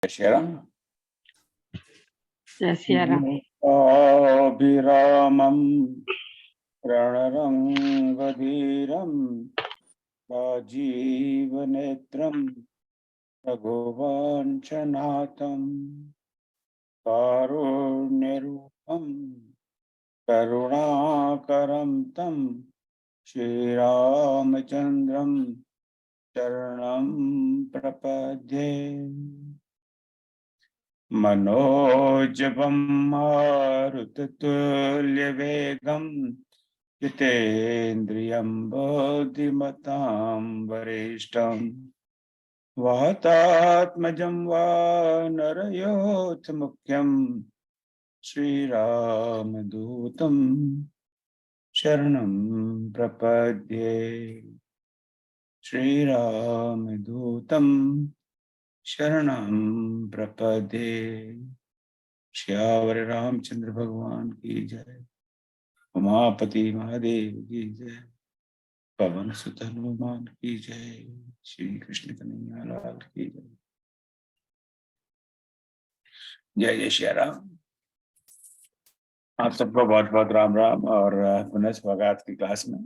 श्रीराम। जय श्रीराम। अभिरामं रणरंगधीरं राजीवनेत्रं रघुवंशनाथं कारुण्यरूपं करुणाकरं तं श्रीरामचन्द्रं शरणं प्रपद्ये। मनोजवं मारुततुल्यवेगं जितेन्द्रियं बुद्धिमतां वरिष्ठं वातात्मजं वानरयोधमुख्यं श्रीरामदूतं शरणं प्रपद्ये। श्रीरामदूतं शरणं प्रपद्ये। श्यावर रामचंद्र भगवान की जय। उमापति महादेव की जय। पवन सुत हनुमान की जय। श्री कृष्ण कन्हैया लाल की जय। जय जय श्री राम। आप सबको बहुत बहुत राम राम और पुनः स्वागत की क्लास में।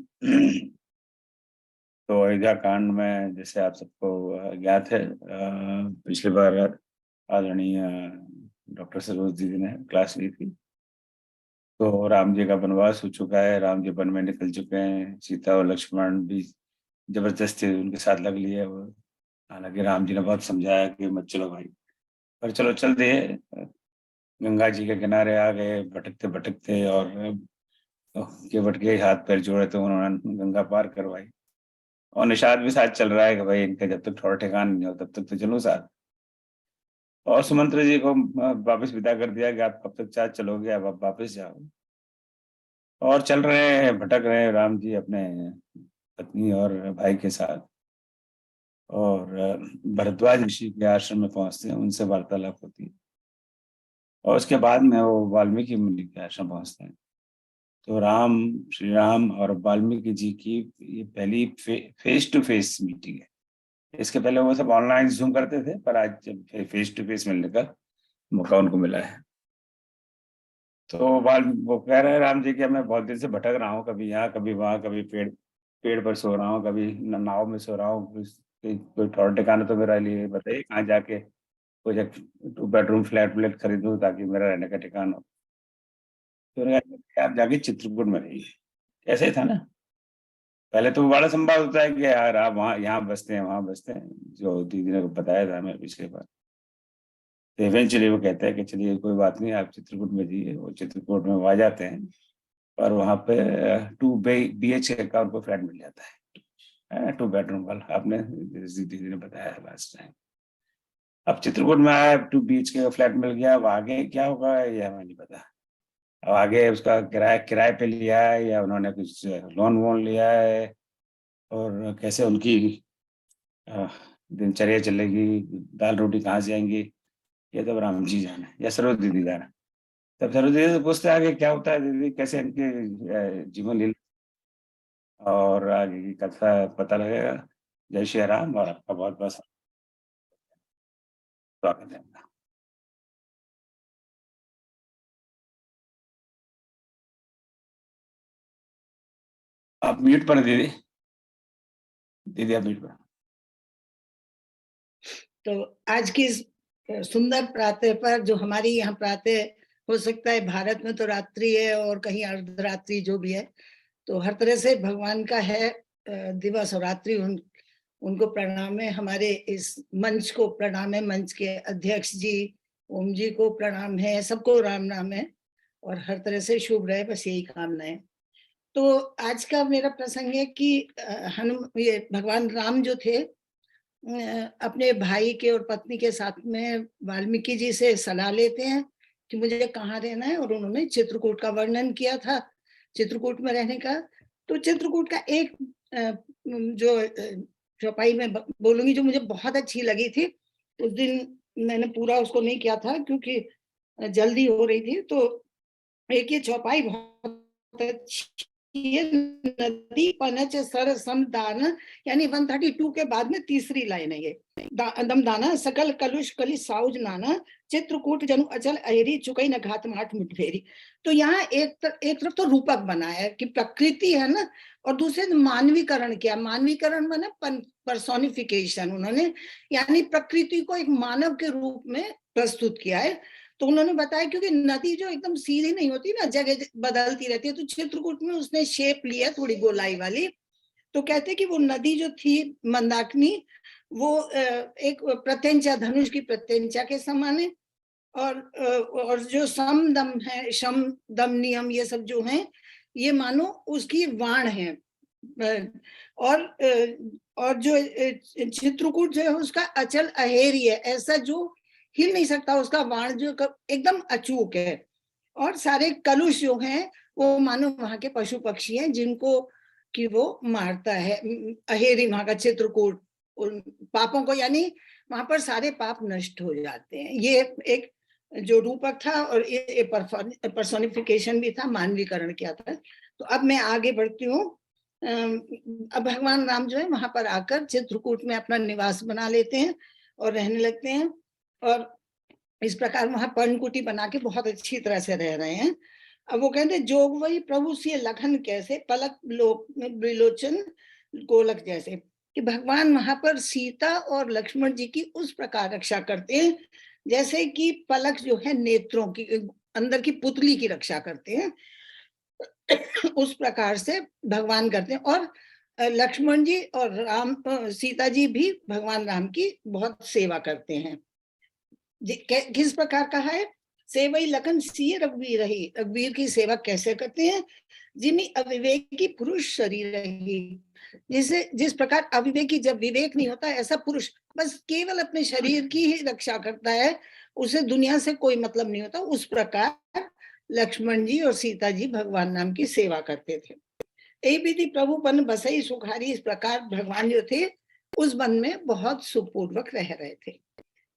तो अयोध्या कांड में जैसे आप सबको ज्ञात है, पिछली बार आदरणीय डॉक्टर सरोज दीदी ने क्लास ली थी। तो राम जी का वनवास हो चुका है, राम जी वन में निकल चुके हैं, सीता और लक्ष्मण भी जबरदस्ती उनके साथ लग लिए। वो हालांकि राम जी ने बहुत समझाया कि मत चलो भाई, पर चलो चल दिए। गंगा जी के किनारे आ गए भटकते भटकते, और केवट के हाथ पैर जोड़े तो उन्होंने गंगा पार करवाई। और निषाद भी साथ चल रहा है कि भाई इनका जब तक थोड़ा ठिकाना नहीं हो तब तक तो चलो साथ। और सुमंत्र जी को वापस विदा कर दिया कि आप कब तक साथ चलोगे, अब आप वापस जाओ। और चल रहे हैं, भटक रहे हैं राम जी अपने पत्नी और भाई के साथ। और भरद्वाज ऋषि के आश्रम में पहुंचते हैं, उनसे वार्तालाप होती है। और उसके बाद में वो वाल्मीकि मुनि के आश्रम पहुंचते हैं। तो राम, श्री राम और वाल्मीकि जी की ये पहली फेस टू फेस मीटिंग है। इसके पहले वो सब ऑनलाइन जूम करते थे, पर आज जब फेस टू फेस मिलने का मौका उनको मिला है। तो वो कह रहे हैं राम जी कि मैं बहुत दिन से भटक रहा हूँ, कभी यहाँ कभी वहाँ, कभी पेड़ पेड़ पर सो रहा हूँ, कभी नाव में सो रहा हूँ। कोई ठौर ठिकाना तो मेरा लिए बताइए, कहाँ जाके कोई 2 बेडरूम फ्लैट व्लैट खरीदूं ताकि मेरा रहने का ठिकाना हो। तो उन्होंने कहा, आप जाके चित्रकूट में रहिए। ऐसे ही था ना, पहले तो बड़ा संवाद होता है कि यार आप वहाँ यहाँ बसते हैं वहां बसते हैं, जो दीदी ने बताया था हमें पिछले बार। तो इवेंचुअली वो कहते हैं कि चलिए कोई बात नहीं, आप चित्रकूट में जाइए। वो चित्रकूट में वो आ जाते हैं, और वहाँ पे 2 BHK का उनको फ्लैट मिल जाता है, 2 बेडरूम वाला। आपने दीदी ने बताया लास्ट टाइम। अब चित्रकूट में आया, 2 BHK का फ्लैट मिल गया। अब आगे क्या होगा ये हमें नहीं पता। अब आगे उसका किराए किराए पे लिया है या उन्होंने कुछ लोन वोन लिया है, और कैसे उनकी अ, दिनचर्या चलेगी, दाल रोटी कहाँ से आएंगी, ये तो राम जी जाने या सरोज दीदी जाने। तब सरोज दीदी से पूछते हैं आगे क्या होता है दीदी, कैसे इनके जीवन लीला और आगे की कथा पता लगेगा। जय श्री राम और आपका बहुत बहुत स्वागत है। आप म्यूट पर हैं, दीदी। दीदी आप म्यूट पर। तो आज की सुंदर प्रातः पर, जो हमारी यहाँ प्रातः हो सकता है भारत में तो रात्रि है और कहीं अर्धरात्रि जो भी है, तो हर तरह से भगवान का है दिवस और रात्रि। उनको प्रणाम है, हमारे इस मंच को प्रणाम है, मंच के अध्यक्ष जी ओम जी को प्रणाम है, सबको राम नाम है और हर तरह से शुभ रहे, बस यही कामना है। तो आज का मेरा प्रसंग है कि ये भगवान राम जो थे अपने भाई के और पत्नी के साथ में वाल्मीकि जी से सलाह लेते हैं कि मुझे कहाँ रहना है, और उन्होंने चित्रकूट का वर्णन किया था, चित्रकूट में रहने का। तो चित्रकूट का एक जो चौपाई में बोलूंगी जो मुझे बहुत अच्छी लगी थी। उस दिन मैंने पूरा उसको नहीं किया था क्योंकि जल्दी हो रही थी। तो एक ये चौपाई बहुत अच्छी ये नदी पनच सर सम दान, यानी 132 के बाद में तीसरी लाइन है ये। दम दाना सकल कलुष कली साउज नाना, चित्रकूट जनु अचल अहरी चुकई न घात माठ मुठभेरी। तो यहाँ एक तरफ तो रूपक बनाया है कि प्रकृति है ना, और दूसरे मानवीकरण किया। मानवीकरण माने पर्सोनिफिकेशन उन्होंने, यानी प्रकृति को एक मानव के रूप में प्रस्तुत किया है। तो उन्होंने बताया क्योंकि नदी जो एकदम सीधी नहीं होती ना, जगह बदलती रहती है, तो चित्रकूट में उसने शेप लिया थोड़ी गोलाई वाली। तो कहते कि वो नदी जो थी मंदाकिनी, वो एक प्रत्यंचा, धनुष की प्रत्यंचा के समान है। और जो सम दम है, शम दम नियम, ये सब जो है, ये मानो उसकी वाण है। और जो चित्रकूट जो है उसका अचल अहेरी है, ऐसा जो हिल नहीं सकता, उसका वाण जो एकदम अचूक है। और सारे कलुष जो हैं वो मानो वहां के पशु पक्षी हैं जिनको कि वो मारता है। अहेरी वहां का चित्रकूट, उन पापों को, यानी वहां पर सारे पाप नष्ट हो जाते हैं। ये एक जो रूपक था, और ये पर्सोनिफिकेशन भी था, मानवीकरण किया था। तो अब मैं आगे बढ़ती हूँ। अब भगवान राम जो है वहां पर आकर चित्रकूट में अपना निवास बना लेते हैं और रहने लगते हैं, और इस प्रकार वहां पर्णकुटी बना के बहुत अच्छी तरह से रह रहे हैं। अब वो कहते जोग वही प्रभु से लखन कैसे, पलक विलोचन गोलक जैसे, कि भगवान वहां पर सीता और लक्ष्मण जी की उस प्रकार रक्षा करते हैं जैसे कि पलक जो है नेत्रों की, अंदर की पुतली की रक्षा करते हैं, उस प्रकार से भगवान करते हैं। और लक्ष्मण जी और राम सीता जी भी भगवान राम की बहुत सेवा करते हैं। किस प्रकार कहा है, सेवई लखन सिय रघुवीर रही, रघुवीर की सेवा कैसे करते हैं, जिमी अविवेकी पुरुष शरीर रही। जिस प्रकार अविवेकी, जब विवेक नहीं होता, ऐसा पुरुष बस केवल अपने शरीर की ही रक्षा करता है, उसे दुनिया से कोई मतलब नहीं होता, उस प्रकार लक्ष्मण जी और सीता जी भगवान राम की सेवा करते थे। यही विधि प्रभु बन बसई सुखारी, इस प्रकार भगवान जो थे उस वन में बहुत सुखपूर्वक रह रहे थे।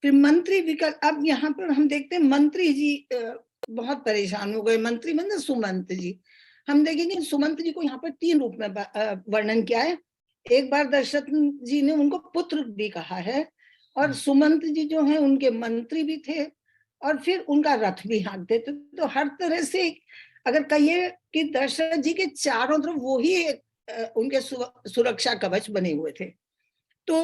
फिर मंत्री विकल्प, अब यहाँ पर हम देखते हैं मंत्री जी बहुत परेशान हो गए। मंत्री मतलब सुमंत जी। हम देखेंगे सुमंत जी को यहाँ पर 3 रूप में वर्णन किया है। एक बार दशरथ जी ने उनको पुत्र भी कहा है, और सुमंत जी जो है उनके मंत्री भी थे, और फिर उनका रथ भी हाँकते थे। तो हर तरह से अगर कहिए कि दशरथ जी के चारों तरफ वो ही उनके सुरक्षा कवच बने हुए थे। तो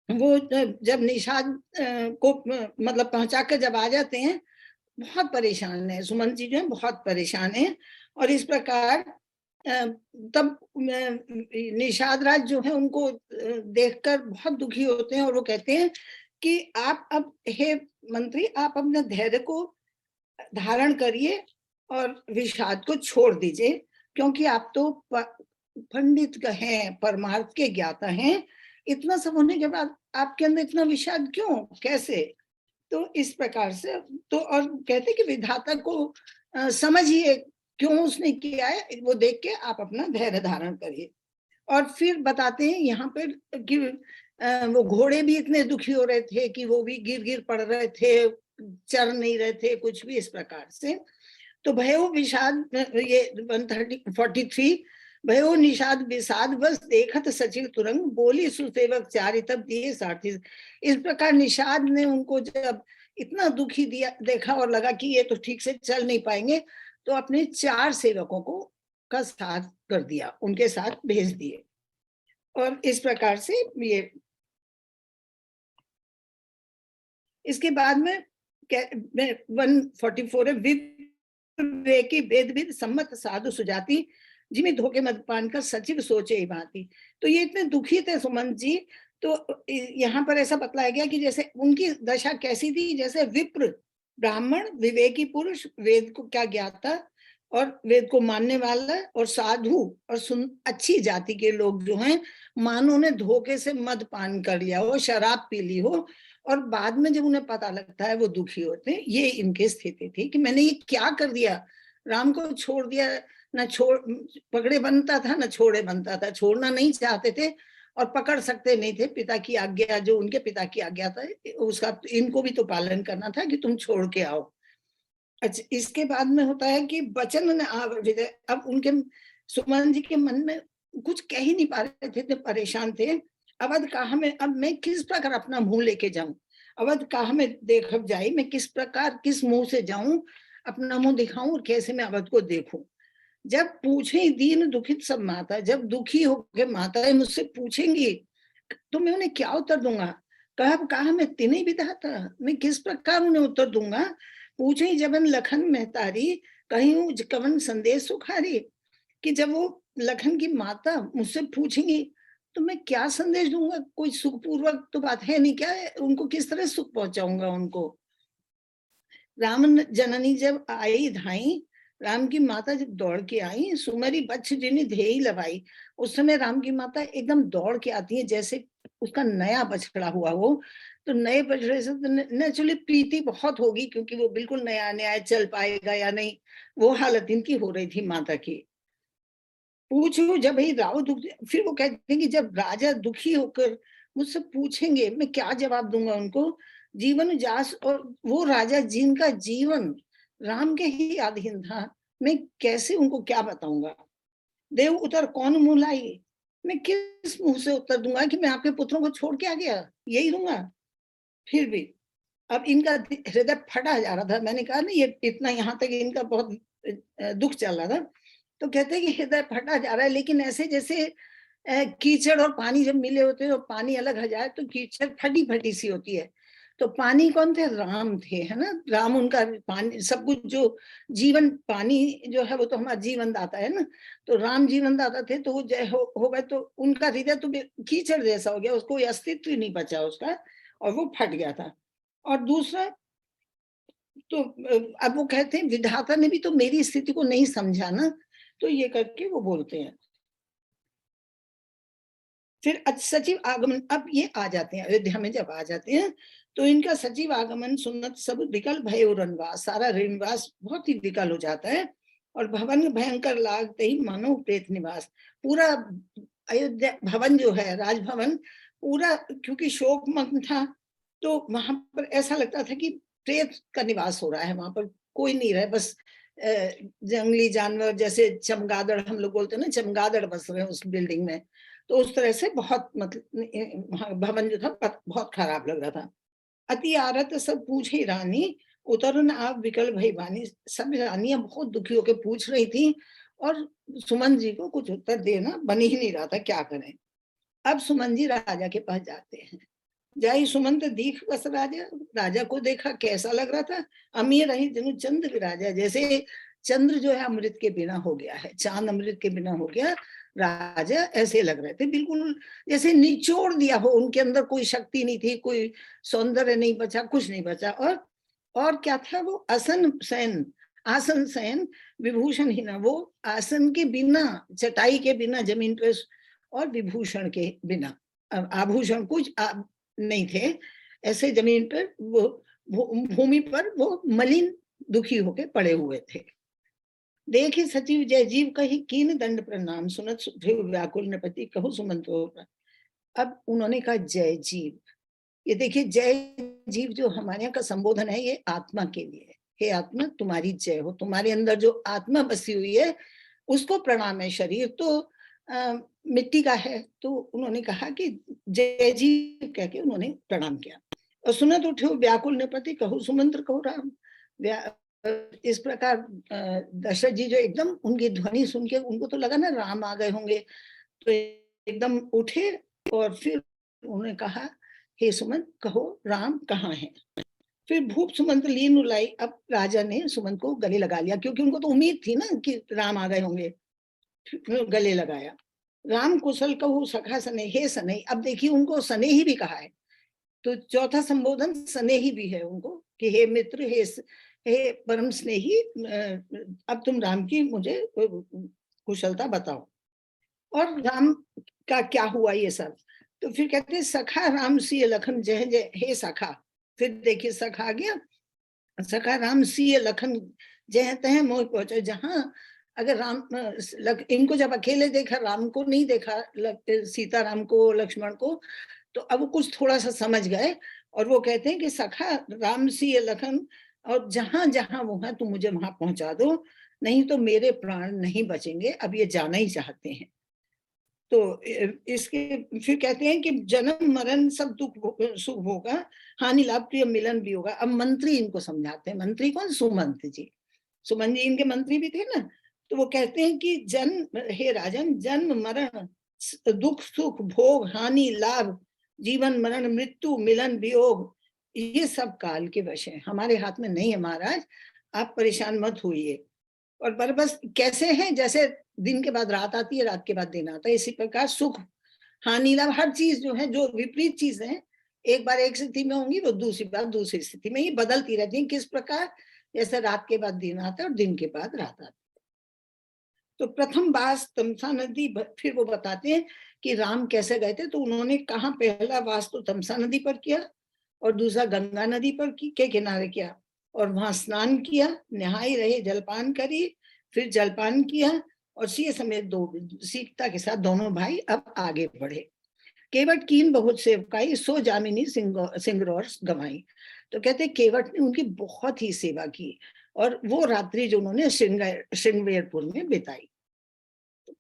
वो जब निषाद को मतलब पहुंचा कर जब आ जाते हैं, बहुत परेशान है सुमंत जी जो है, बहुत परेशान है। और इस प्रकार तब निषाद राज जो है उनको देखकर बहुत दुखी होते हैं, और वो कहते हैं कि आप अब, हे मंत्री, आप अपने धैर्य को धारण करिए और विषाद को छोड़ दीजिए, क्योंकि आप तो पंडित हैं, परमार्थ के ज्ञाता हैं। इतना सब होने के बाद आपके अंदर इतना विषाद क्यों, कैसे? तो इस प्रकार से तो, और कहते कि विधाता को समझिए क्यों उसने किया है, वो देख के आप अपना धैर्य धारण करिए। और फिर बताते हैं यहाँ पर कि वो घोड़े भी इतने दुखी हो रहे थे कि वो भी गिर गिर पड़ रहे थे, चर नहीं रहे थे कुछ भी, इस प्रकार से। तो भयो विषाद, ये 143, भयो निषाद विषाद बस देखत सचिव तुरंग, बोली सुसेवक चारि तब दिए सारथी। इस प्रकार निषाद ने उनको जब इतना दुखी दिया देखा और लगा कि ये तो ठीक से चल नहीं पाएंगे, तो अपने 4 सेवकों को का साथ कर दिया, उनके साथ भेज दिए। और इस प्रकार से ये, इसके बाद में 144 है, विवेकी वेदविद सम्मत साधु सुजाति, जिमी धोखे मत पान कर सचिव सोचे ही भांति। तो ये इतने दुखी थे सुमंत जी। तो यहाँ पर ऐसा बतलाया गया कि जैसे उनकी दशा कैसी थी, जैसे विप्र, ब्राह्मण, विवेकी पुरुष, वेद को क्या ज्ञाता और वेद को मानने वाला, और साधु और अच्छी जाति के लोग जो हैं, मानो ने धोखे से मद पान कर लिया हो, शराब पी ली हो, और बाद में जब उन्हें पता लगता है वो दुखी होते हैं। ये इनकी स्थिति थी कि मैंने ये क्या कर दिया, राम को छोड़ दिया, न छोड़ पकड़े बनता था न छोड़े बनता था, छोड़ना नहीं चाहते थे और पकड़ सकते नहीं थे। पिता की आज्ञा, जो उनके पिता की आज्ञा था, उसका इनको भी तो पालन करना था कि तुम छोड़ के आओ। अच्छा, इसके बाद में होता है कि वचन ने आवृत, अब उनके सुमन जी के मन में कुछ कह ही नहीं पा रहे थे, इतने परेशान थे। अवध कहा में अब मैं किस प्रकार अपना मुंह लेके जाऊं, अवध कहा में देखब जाई, मैं किस प्रकार किस मुंह से जाऊं, अपना मुंह दिखाऊं और कैसे मैं अवध को देखूं। जब पूछे दीन दुखित सब माता, जब दुखी होकर माताएं मुझसे पूछेंगी तो मैं उन्हें क्या उत्तर दूंगा। कहा मैं तिने विधाता, मैं किस प्रकार उन्हें उत्तर दूंगा। पूछे जबन लखन महतारी, कहीं कवन संदेश सुखारी, कि जब वो लखन की माता मुझसे पूछेंगी तो मैं क्या संदेश दूंगा, कोई सुखपूर्वक तो बात है नहीं, क्या है उनको किस तरह सुख पहुंचाऊंगा उनको। राम जननी जब आई धाई, राम की माता जब दौड़ के आई, सुमरी बच्छ जिनी धेई लवाई, उस समय राम की माता एकदम दौड़ के आती है जैसे उसका नया बछड़ा हुआ हो। तो नए बछड़े से तो नेचुरली प्रीति बहुत होगी, क्योंकि वो बिल्कुल नया नया चल पाएगा या नहीं, वो हालत इनकी हो रही थी माता की। पूछो जब ही राव दुख, फिर वो कहते हैं कि जब राजा दुखी होकर मुझसे पूछेंगे मैं क्या जवाब दूंगा उनको। जीवन जास, और वो राजा जिनका जीवन राम के ही अधीन था, मैं कैसे उनको क्या बताऊंगा। देव उतर कौन मुंह लाई, मैं किस मुंह से उत्तर दूंगा कि मैं आपके पुत्रों को छोड़ के आ गया, यही दूंगा। फिर भी अब इनका हृदय फटा जा रहा था, मैंने कहा ना ये इतना यहाँ तक इनका बहुत दुख चल रहा था। तो कहते हैं कि हृदय फटा जा रहा है, लेकिन ऐसे जैसे कीचड़ और पानी जब मिले होते हैं और पानी अलग हो जाए तो कीचड़ फटी फटी सी होती है। तो पानी कौन थे, राम थे, है ना। राम उनका पानी, सब कुछ जो जीवन, पानी जो है वो तो हमारा जीवन दाता है ना। तो राम जीवन दाता थे, तो वो जय हो गए तो उनका हृदय तो कीचड़ जैसा हो गया, उसको अस्तित्व ही नहीं बचा उसका, और वो फट गया था। और दूसरा तो अब वो कहते हैं विधाता ने भी तो मेरी स्थिति को नहीं समझा ना, तो ये करके वो बोलते हैं। फिर सचिव आगमन, अब ये आ जाते हैं अयोध्या में, जब आ जाते हैं तो इनका सचिव आगमन सुनत सब विकल भय रणवास, सारा रणवास बहुत ही विकल हो जाता है। और भवन भयंकर लागते ही मानो प्रेत निवास, पूरा अयोध्या भवन जो है राजभवन पूरा, क्योंकि शोकमग्न था, तो वहां पर ऐसा लगता था कि प्रेत का निवास हो रहा है, वहां पर कोई नहीं रहे, बस जंगली जानवर जैसे चमगादड़ हम लोग बोलते हैं ना, चमगादड़ बस रहे हैं उस बिल्डिंग में। तो उस तरह से बहुत मतलब भवन जो था बहुत खराब लग रहा था। अति आरत सब पूछे रानी, उतरन आप विकल भई बानी, सब रानियां बहुत दुखी होकर पूछ रही थी, और सुमन जी को कुछ उत्तर देना बन ही नहीं रहा था, क्या करें। अब सुमन जी राजा के पास जाते हैं। जाई सुमंत दीख बस राजा, राजा को देखा कैसा लग रहा था। अमीर रही जनु चंद्र विराजा, जैसे चंद्र जो है अमृत के बिना हो गया है, चांद अमृत के बिना हो गया, राजा ऐसे लग रहे थे, बिल्कुल जैसे निचोड़ दिया हो, उनके अंदर कोई शक्ति नहीं थी, कोई सौंदर्य नहीं बचा, कुछ नहीं बचा। और क्या था वो, आसन शयन, आसन शयन विभूषण ही ना, वो आसन के बिना, चटाई के बिना जमीन पे, और विभूषण के बिना, आभूषण कुछ नहीं थे, ऐसे जमीन पर वो भूमि पर वो मलिन दुखी होके पड़े हुए थे। देखे सचिव जय जीव कही कीन दंड प्रणाम, सुनत सुग्रीव व्याकुल नृपति कहु सुमंत। अब उन्होंने कहा जय जीव, ये देखिए जय जीव जो हमारे यहाँ का संबोधन है, ये आत्मा के लिए है। हे आत्मा तुम्हारी जय हो, तुम्हारे अंदर जो आत्मा बसी हुई है उसको प्रणाम है। शरीर तो मिट्टी का है, तो उन्होंने कहा कि जय जीव कह के उन्होंने प्रणाम किया। और सुनत उठो व्याकुल नृपति कहु सुमंत्र कहु राम, इस प्रकार दशरथ जी जो एकदम उनकी ध्वनि सुन के उनको तो लगा ना राम आ गए होंगे, तो एकदम उठे और फिर उन्होंने कहा हे सुमंत कहो राम कहाँ है। फिर भूप सुमंत लीन उलाई, अब राजा ने सुमंत को गले लगा लिया, क्योंकि उनको तो उम्मीद थी ना कि राम आ गए होंगे, गले लगाया। राम कुशल कहू सखा सने, हे सने, अब देखिए उनको सने ही भी कहा है, तो चौथा संबोधन सने ही भी है उनको कि हे मित्र, हे परम स्नेही, अब तुम राम की मुझे कुशलता बताओ और राम का क्या हुआ ये सब। तो फिर कहते हैं सखा राम सिय लखन जय जय, हे सखा, फिर देखिए सखा आ गया, सखा राम सिय लखन जय तह मोह पहुंचे, जहां अगर राम इनको जब अकेले देखा, राम को नहीं देखा, सीता राम को लक्ष्मण को, तो अब वो कुछ थोड़ा सा समझ गए, और वो कहते हैं कि सखा राम सिय लखन, और जहां जहां वो है तुम मुझे वहां पहुंचा दो। नहीं तो मेरे प्राण नहीं बचेंगे, अब ये जाना ही चाहते हैं। तो इसके फिर कहते हैं कि जन्म मरण सब सुख होगा, हानि लाभ प्रिय मिलन भी होगा। अब मंत्री इनको समझाते हैं। मंत्री कौन? सुमंत जी। सुमन जी इनके मंत्री भी थे ना। तो वो कहते हैं कि हे राजन, जन्म मरण दुख सुख भोग हानि लाभ, जीवन मरण मृत्यु मिलन वियोग, ये सब काल के वश है, हमारे हाथ में नहीं है महाराज, आप परेशान मत होइए। और बस कैसे हैं, जैसे दिन के बाद रात आती है, रात के बाद दिन आता है, इसी प्रकार सुख हानि लाभ हर चीज जो है, जो विपरीत चीजें हैं, एक बार एक स्थिति में होंगी, वो दूसरी बार दूसरी स्थिति में, ये बदलती रहती है। किस प्रकार? जैसे रात के बाद दिन आता है और दिन के बाद रात आती है। तो प्रथम वास तमसा नदी, फिर वो बताते हैं कि राम कैसे गए थे। तो उन्होंने कहा, पहला वास तो तमसा नदी पर किया और दूसरा गंगा नदी पर के किनारे किया, और वहां स्नान किया, नहाई रहे, जलपान करी, फिर जलपान किया, और सीता समेत सीता के साथ दोनों भाई अब आगे बढ़े। केवट कीन बहुत सेवकाई, सो जामिनी सिंगरौर गवाई। तो कहते केवट ने उनकी बहुत ही सेवा की, और वो रात्रि जो उन्होंने श्रृंगवेरपुर में बिताई।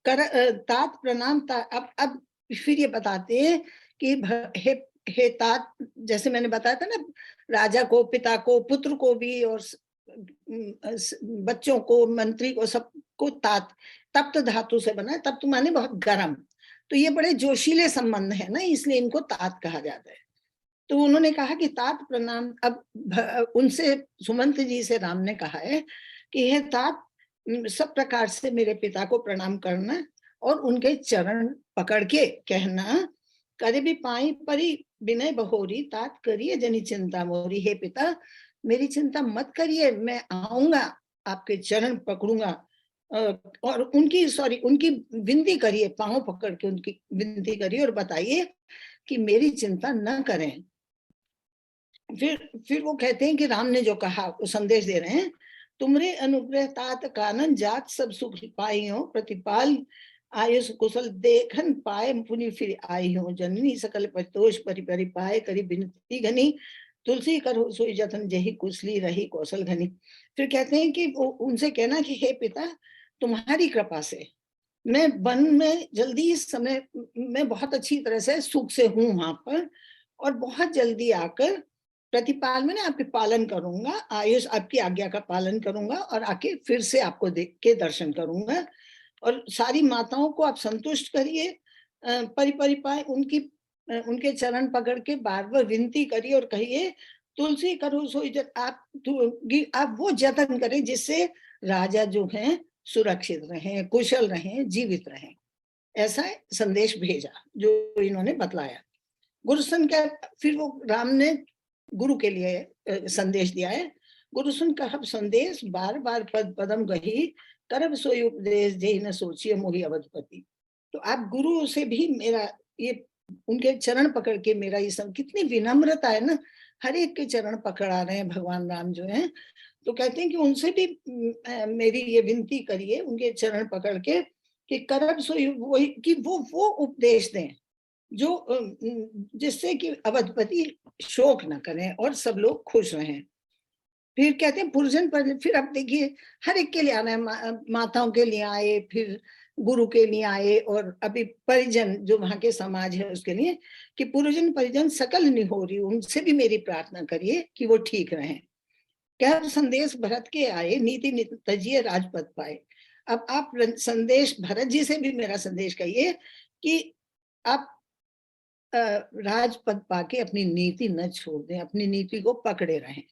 तात प्रणाम अब फिर ये बताते हैं कि हे तात, जैसे मैंने बताया था ना, राजा को, पिता को, पुत्र को भी, और बच्चों को, मंत्री को, सबको तात, तप्त धातु से बना है। तप्त माने बहुत गर्म, तो ये बड़े जोशीले संबंध है ना, इसलिए इनको तात कहा जाता है। तो उन्होंने कहा कि तात प्रणाम। अब उनसे, सुमंत जी से राम ने कहा है कि हे तात, सब प्रकार से मेरे पिता को प्रणाम करना, और उनके चरण पकड़ के कहना, करे भी पाई परी विनय बहोरी, तात करिए जनी चिंता मोरी। हे पिता, मेरी चिंता मत करिए, मैं आऊंगा, आपके चरण पकड़ूंगा, और उनकी विनती करिए, पांव पकड़ के उनकी विनती करिए, और बताइए कि मेरी चिंता न करें। फिर वो कहते हैं कि राम ने जो कहा, वो संदेश दे रहे हैं, तुमरे अनुग्रह तात कानन, जात सब सुख पाई हो, प्रतिपाल आयुष कुशल देखन पाए, पुनि फिर आई हो, जननी सकल परितोष परि परि पाए, करी बिनती घनी, तुलसी करो सोई जतन, जही कुशली रही कौशल घनी। फिर कहते हैं कि वो उनसे कहना कि हे पिता, तुम्हारी कृपा से मैं वन में जल्दी, इस समय मैं बहुत अच्छी तरह से सुख से हूँ वहां पर, और बहुत जल्दी आकर प्रतिपाल में ना आपके पालन करूंगा, आयुष आपकी आज्ञा का पालन करूंगा, और आके फिर से आपको देख के दर्शन करूंगा, और सारी माताओं को आप संतुष्ट करिए, परिपाए उनके चरण पकड़ के बार बार विनती करिए, और कहिए तुलसी करो सोई आप वो जतन करें जिससे राजा जो हैं सुरक्षित रहें, कुशल रहें, जीवित रहें। ऐसा संदेश भेजा जो इन्होंने बतलाया। गुरुसन का, फिर वो राम ने गुरु के लिए संदेश दिया है। गुरुसन कहब संदेश, बार बार पद पदम गही, करब सोई उपदेश, जे न सोचिए मोहि अवधपति। तो आप गुरु से भी मेरा ये, उनके चरण पकड़ के मेरा ये सब, कितनी विनम्रता है ना, हर एक के चरण पकड़ा रहे हैं भगवान राम जो हैं। तो कहते हैं कि उनसे भी मेरी ये विनती करिए, उनके चरण पकड़ के, कि करब सोई, वही कि वो उपदेश दें जो जिससे कि अवधपति शोक न करें और सब लोग खुश रहें। फिर कहते हैं पुरजन पर, फिर अब देखिए हर एक के लिए आना है, माताओं के लिए आए, फिर गुरु के लिए आए, और अभी परिजन जो वहां के समाज है उसके लिए, कि पुरजन परिजन सकल निहोरी, उनसे भी मेरी प्रार्थना करिए कि वो ठीक रहें। कह संदेश भरत के आए, नीति तजिए राजपद पाए। अब आप संदेश भरत जी से भी मेरा संदेश कहिए कि आप राजपद पाके अपनी नीति न छोड़ दें, अपनी नीति को पकड़े रहें।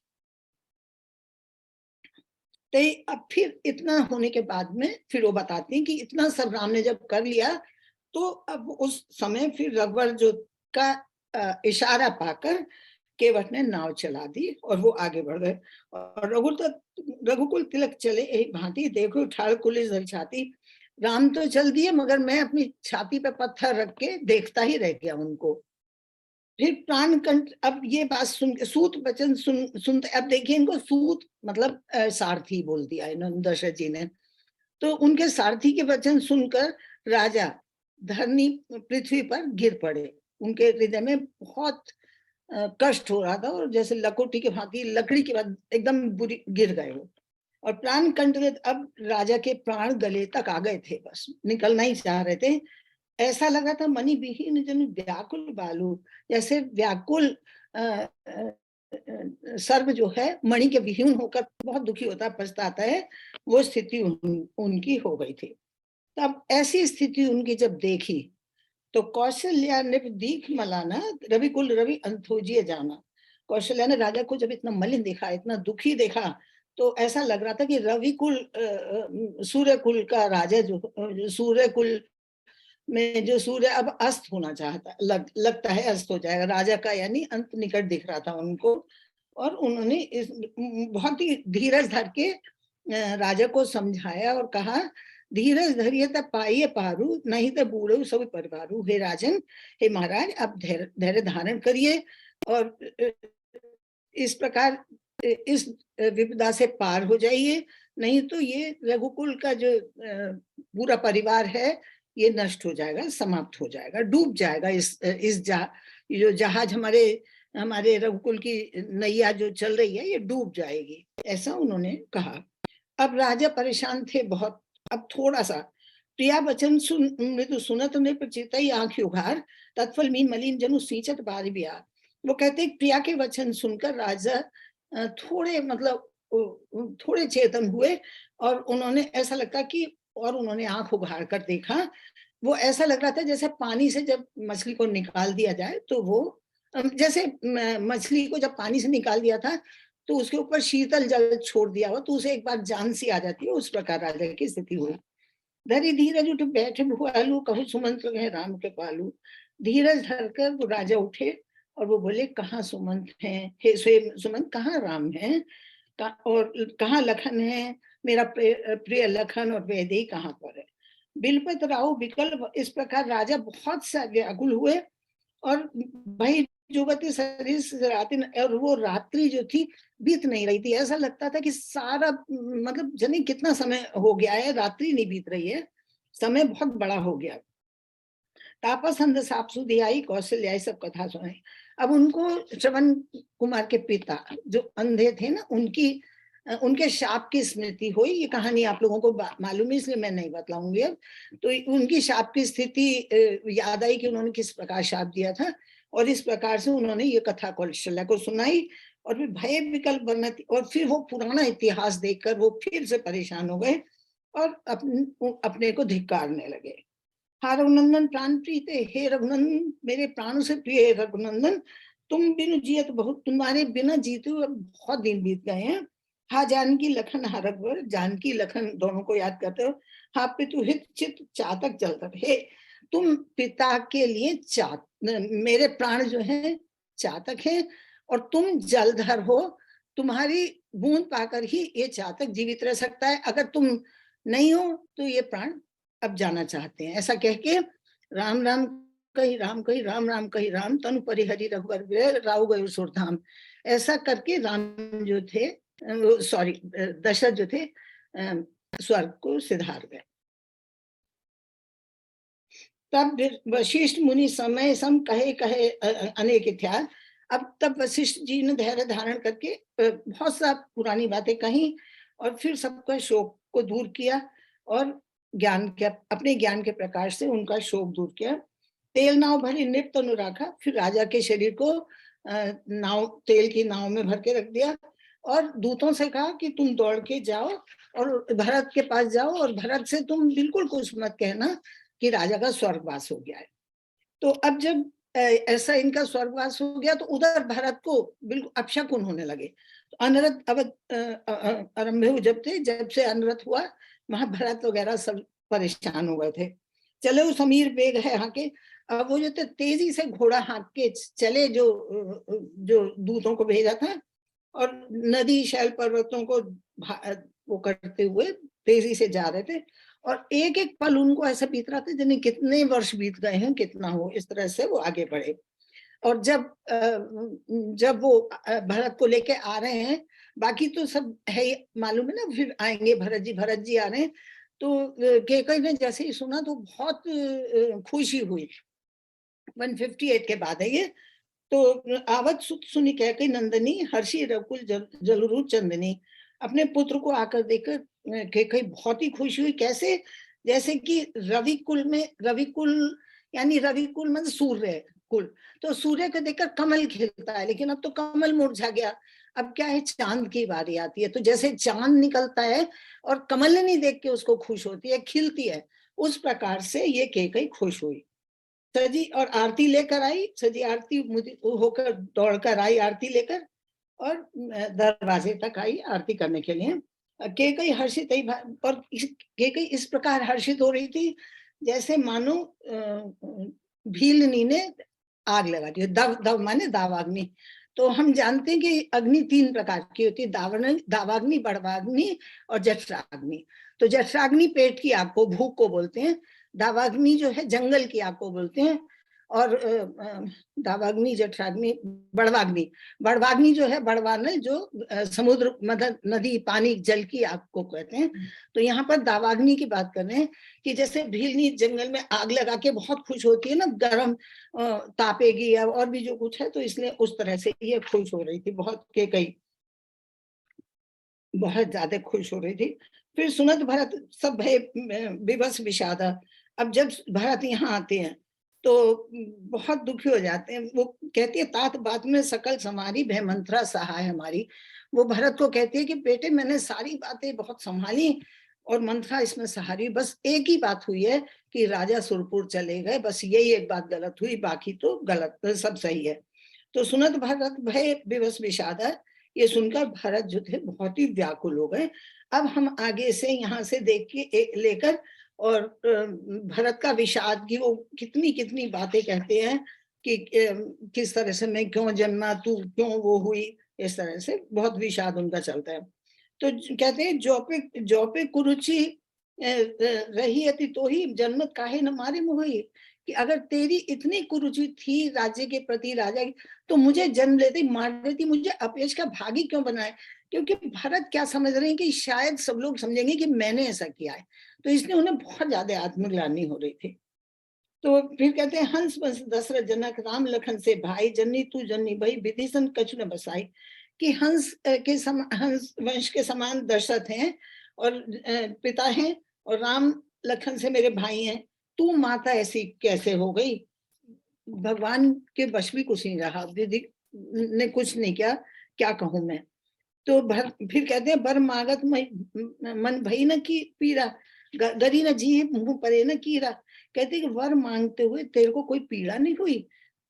तो अब फिर इतना होने के बाद में फिर वो बताते हैं कि इतना सब राम ने जब कर लिया, तो अब उस समय फिर रघुवर जो का इशारा पाकर केवट ने नाव चला दी, और वो आगे बढ़ गए। और रघुकुल तिलक चले यही भांति, देखो ठाड़ कुलिस धर छाती। राम तो चल दिए, मगर मैं अपनी छाती पे पत्थर रख के देखता ही रह गया उनको। फिर प्राण कंठ, अब ये बात सुन के सूत वचन सुनते, अब देखिए इनको सूत मतलब सारथी बोल दिया इन्होंने दशरथ जी ने। तो उनके सारथी के वचन सुनकर राजा धरनी पृथ्वी पर गिर पड़े। उनके हृदय में बहुत कष्ट हो रहा था, और जैसे लकोटी के भांति लकड़ी के बाद एकदम बुरी गिर गए वो। और प्राण कंठित, अब राजा के प्राण गले तक आ गए थे, बस निकलना ही चाह रहे थे। ऐसा लगा था मणि विहीन जनु व्याकुल बालू, जैसे व्याकुल सर्व जो है मणि के विहीन होकर बहुत दुखी होता है, पछताता है, वो स्थिति उनकी हो गई थी। तब ऐसी स्थिति उनकी जब देखी तो कौशल्या ने दीख मलाना रविकुल रवि अंथोजिए जाना। कौशल्या ने राजा को जब इतना मलिन देखा, इतना दुखी देखा, तो ऐसा लग रहा था कि रविकुल सूर्य कुल का राजा जो सूर्य कुल में जो सूर्य अब अस्त होना चाहता लगता है अस्त हो जाएगा राजा का, यानी अंत निकट दिख रहा था उनको। और उन्होंने इस बहुत ही धीरज धर के राजा को समझाया और कहा, धीरज धरिए तब पाइए पारू, नहीं तो बूढ़े सब परिवारू। हे राजन, हे महाराज, आप धैर्य धारण करिए और इस प्रकार इस विपदा से पार हो जाइए, नहीं तो ये रघुकुल का जो पूरा परिवार है ये नष्ट हो जाएगा, समाप्त हो जाएगा, डूब जाएगा। इस जो जहाज हमारे रघुकुल की नैया जो चल रही है ये डूब जाएगी, ऐसा उन्होंने कहा। अब राजा परेशान थे बहुत। अब थोड़ा सा प्रिया वचन सुन मृदु सुनत ने प्रचित आंख उघार, तत्फल मीन मलिन जनु सींचत बारी बिहार। वो कहते प्रिया के वचन सुनकर राजा थोड़े मतलब थोड़े चेतन हुए और उन्होंने ऐसा लगता कि और उन्होंने आंख उघाड़ कर देखा। वो ऐसा लग रहा था जैसे पानी से जब मछली को निकाल दिया जाए तो वो जैसे मछली को जब पानी से निकाल दिया था तो उसके ऊपर शीतल जल छोड़ दिया हो तो उसे एक बार जान सी आ जाती है, उस प्रकार राजा की स्थिति हुई। धरी धीरज उठ बैठे भुआलू, कहूँ सुमंत है राम के पालू। धीरज धरकर वो राजा उठे और वो बोले, कहाँ सुमंत हैं, हे सुमंत, कहाँ राम है और कहाँ लखन है, मेरा प्रिय लखन और वैदेही कहाँ पर है। बिलपत राव विकल्प, इस प्रकार राजा बहुत सा व्याकुल हुए और भाई जुगति शरीर से रात्रि, और वो रात्रि जो थी बीत नहीं रही थी। ऐसा लगता था कि सारा मतलब जाने कितना समय हो गया है, रात्रि नहीं बीत रही है, समय बहुत बड़ा हो गया। तापस अंध साप सुधी आई, कौशल्या सब कथा सुनाई। अब उनको श्रवण कुमार के पिता जो अंधे थे ना, उनके शाप की स्मृति हुई। ये कहानी आप लोगों को मालूम है इसलिए मैं नहीं बतलाऊंगी अब। तो उनकी शाप की स्थिति याद आई कि उन्होंने किस प्रकार शाप दिया था और इस प्रकार से उन्होंने ये कथा कौशल्या को सुनाई। और फिर भय विकल्प वर्णति, और फिर वो पुराना इतिहास देखकर वो फिर से परेशान हो गए और अपने को धिक्कारने लगे। हा रघुनंदन प्राण प्रीते, हे रघुनंदन मेरे प्राणों से प्रिय रघुनंदन, तुम बिनु जियत बहुत, तुम्हारे बिना जीते हुए बहुत दिन बीत गए हैं। हा जानकी लखन हा रघुवर, जानकी लखन दोनों को याद करते हो। हा पितु हित चित चातक जलतर, हे तुम पिता के लिए मेरे प्राण जो है चातक है और तुम जलधर हो, तुम्हारी बूंद पाकर ही ये चातक जीवित रह सकता है, अगर तुम नहीं हो तो ये प्राण अब जाना चाहते हैं। ऐसा कह के राम राम कही राम कही राम राम कही राम, तनु परिहरि रघुवर राव गयो सुरधाम। ऐसा करके राम जो थे सॉरी दशरथ जो थे स्वर्ग को सिधार गए। तब वशिष्ठ मुनि समय सम कहे कहे अनेक इत्यादि। अब तब वशिष्ठ जी ने धैर्य धारण करके बहुत सा पुरानी बातें कही और फिर सबका शोक को दूर किया और ज्ञान के अपने ज्ञान के प्रकाश से उनका शोक दूर किया। तेल नाव भरी नृप तनु रखा, फिर राजा के शरीर को नाव तेल की नाव में भर के रख दिया और दूतों से कहा कि तुम दौड़ के जाओ और भरत के पास जाओ और भरत से तुम बिल्कुल कुछ मत कहना कि राजा का स्वर्गवास हो गया है। तो अब जब ऐसा इनका स्वर्गवास हो गया तो उधर भरत को बिल्कुल अपशकुन होने लगे। तो अनरत अब आरंभ जब से अनरत हुआ वहां भरत वगैरह सब परेशान हो गए थे। चले वो समीर बेग है यहाँ के, अब वो जो तेजी से घोड़ा हाँक के चले जो दूतों को भेजा था और नदी शैल पर्वतों को वो करते हुए तेजी से जा रहे थे और एक एक पल उनको ऐसा बीत रहा था जिन्हें कितने वर्ष बीत गए हैं, कितना हो, इस तरह से वो आगे बढ़े। और जब वो भरत को लेके आ रहे हैं, बाकी तो सब है मालूम है ना, फिर आएंगे भरत जी आ रहे हैं। तो केकई ने जैसे ही सुना तो बहुत खुशी हुई। 158 के बाद है ये। तो आवत सुत सुनी कह के नंदनी, हर्षी रकुल जलरू चंदनी। अपने पुत्र को आकर देखकर कैकेयी बहुत ही खुश हुई। कैसे? जैसे कि रविकुल यानी रविकुल मतलब सूर्य कुल, तो सूर्य को देखकर कमल खिलता है, लेकिन अब तो कमल मुरझा गया। अब क्या है, चांद की बारी आती है, तो जैसे चांद निकलता है और कमलिनी देख के उसको खुश होती है, खिलती है, उस प्रकार से ये कैकेयी खुश हुई। सजी और आरती लेकर आई, सजी आरती होकर दौड़कर आई आरती लेकर, और दरवाजे तक आई आरती करने के लिए। कैकेयी हर्षित ही और कैकेयी इस प्रकार हर्षित हो रही थी जैसे मानो भीलनी ने आग लगा दी। दव दव माने दावाग्नि। तो हम जानते हैं कि अग्नि 3 प्रकार की होती है, दावाग्नि, बड़वाग्नि और जठराग्नि। तो जठराग्नि पेट की आग को, भूख को बोलते हैं। दावाग्नि जो है जंगल की आग को बोलते हैं, और दावाग्नि, जठराग्नि, बड़वाग्नि जो है, बड़वाग्नि जो समुद्र, मदद, नदी, पानी, जल की आग को कहते हैं। तो यहाँ पर दावाग्नि की बात कर रहे हैं कि जैसे भीलनी जंगल में आग लगा के बहुत खुश होती है ना, गर्म तापेगी और भी जो कुछ है, तो इसलिए उस तरह से ये खुश हो रही थी बहुत, कैकेयी बहुत ज्यादा खुश हो रही थी। फिर सुनत भरत सब भय विवश विषादा। अब जब भरत यहाँ आते हैं तो बहुत दुखी हो जाते हैं। वो कहती है, तात बात में सकल समारी, भय मंत्रा सहाय हमारी। वो भरत को कहती है कि बेटे मैंने सारी बातें बहुत संभाली और मंत्रा इसमें सहारी, बस एक ही बात हुई है कि राजा सुरपुर चले गए, बस यही एक बात गलत हुई, बाकी तो गलत, सब सही है। तो सुनत भरत भय विवश विषादा, ये सुनकर भरत जो थे बहुत ही व्याकुल हो गए। अब हम आगे से यहाँ से देख के लेकर, और भरत का विषाद की वो कितनी कितनी बातें कहते हैं कि किस तरह से मैं क्यों जन्मा, तू क्यों वो हुई, इस तरह से बहुत विषाद उनका चलता है। तो कहते हैं, जो पे कुरुचि रही अति तो ही जन्मत काहे न मारे मोही, कि अगर तेरी इतनी कुरुचि थी राज्य के प्रति, राजा की, तो मुझे जन्म लेते मार देती, मुझे अपयश का भागी क्यों बनाए। क्योंकि भरत क्या समझ रहे हैं कि शायद सब लोग समझेंगे कि मैंने ऐसा किया है, तो इसलिए उन्हें बहुत ज्यादा आत्मग्लानि हो रही थी। तो फिर कहते हैं, हंस बस दशरथ जनक, राम लखन से भाई, जननी तू जननी भई, विभीषण कछु न बसाई। कि हंस वंश के समान दशरथ हैं और पिता हैं, और राम लखन से मेरे भाई हैं, तू माता ऐसी कैसे हो गई। भगवान के वश भी कुछ नहीं रहा, दीदी ने कुछ नहीं किया, क्या कहूं मैं। तो फिर कहते हैं, बर मागत मन भई न की पीड़ा, गरी न जी मुंह परे न कीरा। कहते कि वर मांगते हुए तेरे को कोई पीड़ा नहीं हुई,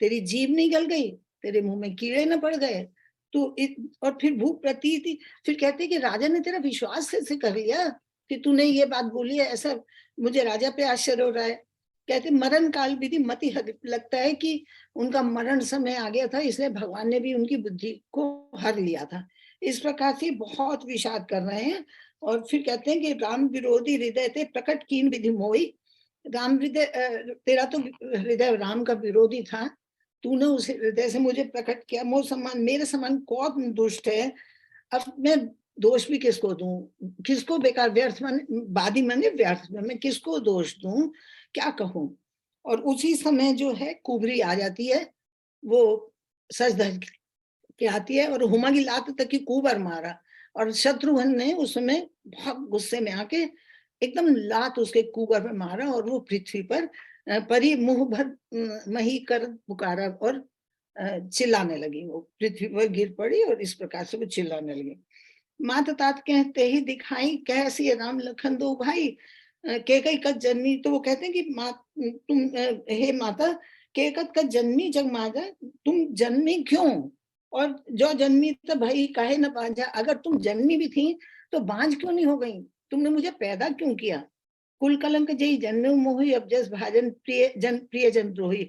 तेरी जीभ नहीं गल गई, तेरे मुंह में कीड़े न पड़ गए, तो और फिर भूख प्रतीति। फिर कहते कि राजा ने तेरा विश्वास से कर लिया कि तूने ये बात बोली है, ऐसा मुझे राजा पे आश्चर्य हो रहा है। कहते मरण काल विधि मति, लगता है कि उनका मरण समय आ गया था, इसलिए भगवान ने भी उनकी बुद्धि को हर लिया था। इस प्रकार से बहुत विषाद कर रहे हैं। और फिर कहते हैं कि राम विरोधी हृदय थे प्रकट कीन विधि मोई। राम हृदय, तेरा तो हृदय राम का विरोधी था, तूने उस हृदय से मुझे प्रकट किया। मोह समान, मेरे समान कौन दुष्ट है, अब मैं दोष भी किसको दूं, किसको बेकार, व्यर्थ माने बादी माने व्यर्थ, मैं किसको दोष दूं, क्या कहूं। और उसी समय जो है कुबरी आ जाती है, वो सच धज के आती है और हुमा की लात तक की कुबर मारा, और शत्रुघ्न ने उसमें बहुत गुस्से में आके एकदम लात उसके कुबर पे मारा, और वो पृथ्वी पर परी मुंह भर मही कर पुकारा, और चिल्लाने लगी, वो पृथ्वी पर गिर पड़ी और इस प्रकार से वो चिल्लाने लगी। मात तात कहते ही दिखाई, कैसी राम लखन दो भाई, कैकई कत जन्मी। तो वो कहते हैं कि तुम हे माता, कैकत कत जन्मी जग माजा, तुम जन्मी क्यों, और जो जन्मी तो भाई काहे न बांझा। अगर तुम जन्मी भी थी तो बांझ क्यों नहीं हो गई, तुमने मुझे पैदा क्यों किया। कुल कलंक जई जन्म मोहि, अब जस भाजन प्रिय जन द्रोही।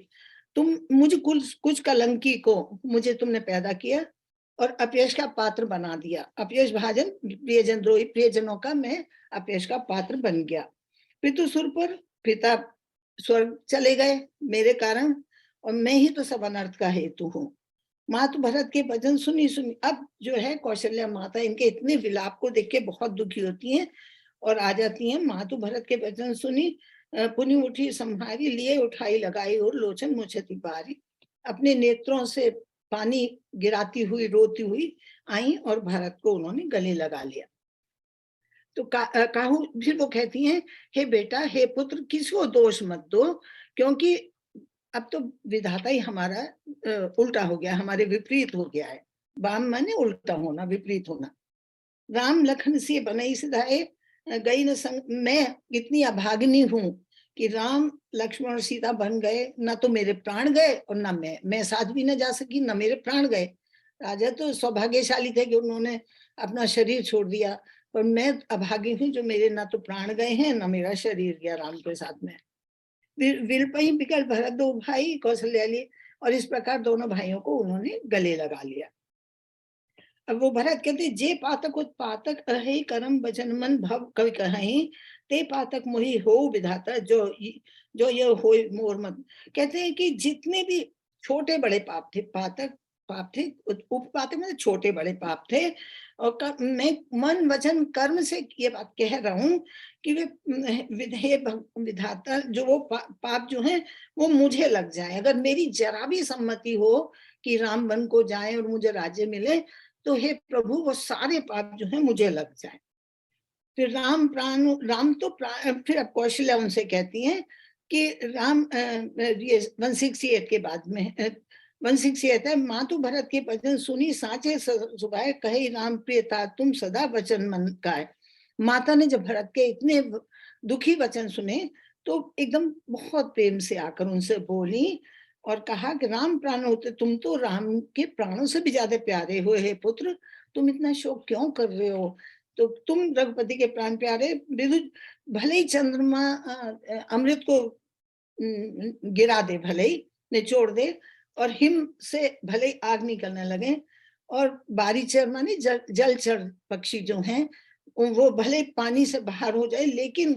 तुम मुझे कुछ कलंकी को मुझे तुमने पैदा किया और अपयश का पात्र बना दिया। अपयश भाजन प्रियजन द्रोही, प्रियजनों का मैं अपयश का पात्र बन गया। पितु सुर पर पिता स्वर्ग चले गए मेरे कारण, और मैं ही तो सब अनर्थ का हेतु हूँ। मातु भरत के भजन सुनी सुनी, अब जो है कौशल्या माता इनके इतने विलाप को देख के बहुत दुखी होती हैं और आ जाती हैं। मातु भरत के भजन सुनी, पुनि उठी संहारी, लिए उठाई लगाई और लोचन मुछति पारी। अपने नेत्रों से पानी गिराती हुई रोती हुई आई और भरत को उन्होंने गले लगा लिया। तो काहू फिर वो कहती हैं, हे बेटा, हे पुत्र, किसी को दोष मत दो, क्योंकि अब तो विधाता ही हमारा उल्टा हो गया, हमारे विपरीत हो गया है। वाम माने उल्टा होना, विपरीत होना। राम लखन से बनई सिधाए, गई न संग। मैं इतनी अभागिनी हूं कि राम लक्ष्मण और सीता बन गए, ना तो मेरे प्राण गए और ना मैं साथ भी न जा सकी, ना मेरे प्राण गए। राजा तो सौभाग्यशाली थे कि उन्होंने अपना शरीर छोड़ दिया, पर मैं अभागी हूँ जो मेरे ना तो प्राण गए हैं, ना मेरा शरीर गया राम के साथ में। विलपई बिकल भरत दो भाई कौशल्या लिए, और इस प्रकार दोनों भाइयों को उन्होंने गले लगा लिया। अब वो भरत कहते, जे पातक उत्पातक अहे करम वचन मन भव कवि कहि, ते पातक मोहि हो विधाता जो ये हो मोर मत। कहते हैं कि जितने भी छोटे बड़े पाप थे, पाप थे, उपपातक मतलब छोटे बड़े पाप थे, और मैं मन वचन कर्म से ये बात कह रहा हूँ कि वे विधाता जो वो पाप जो है वो मुझे लग जाए। अगर मेरी जरा भी सम्मति हो कि राम वन को जाए और मुझे राज्य मिले, तो हे प्रभु वो सारे पाप जो है मुझे लग जाए। फिर राम तो फिर अब कौशल्या उनसे कहती हैं कि राम ये 168 के बाद में 168 है, माँ तो भरत के वचन सुनी साचे सुभाए, कहे राम प्रियता तुम सदा वचन मन का है। माता ने जब भरत के इतने दुखी वचन सुने तो एकदम बहुत प्रेम से आकर उनसे बोली और कहा कि राम प्राण होते, तुम तो राम के प्राणों से भी ज्यादा प्यारे हो, हे पुत्र, तुम इतना शोक क्यों कर रहे हो? तो तुम रघुपति के प्राण प्यारे, विदुर भले ही चंद्रमा अमृत को गिरा दे, भले ही निचोड़ दे, और हिम से भले ही आग निकलने लगे, और बारीचर माने जलचर पक्षी जो हैं वो भले पानी से बाहर हो जाए, लेकिन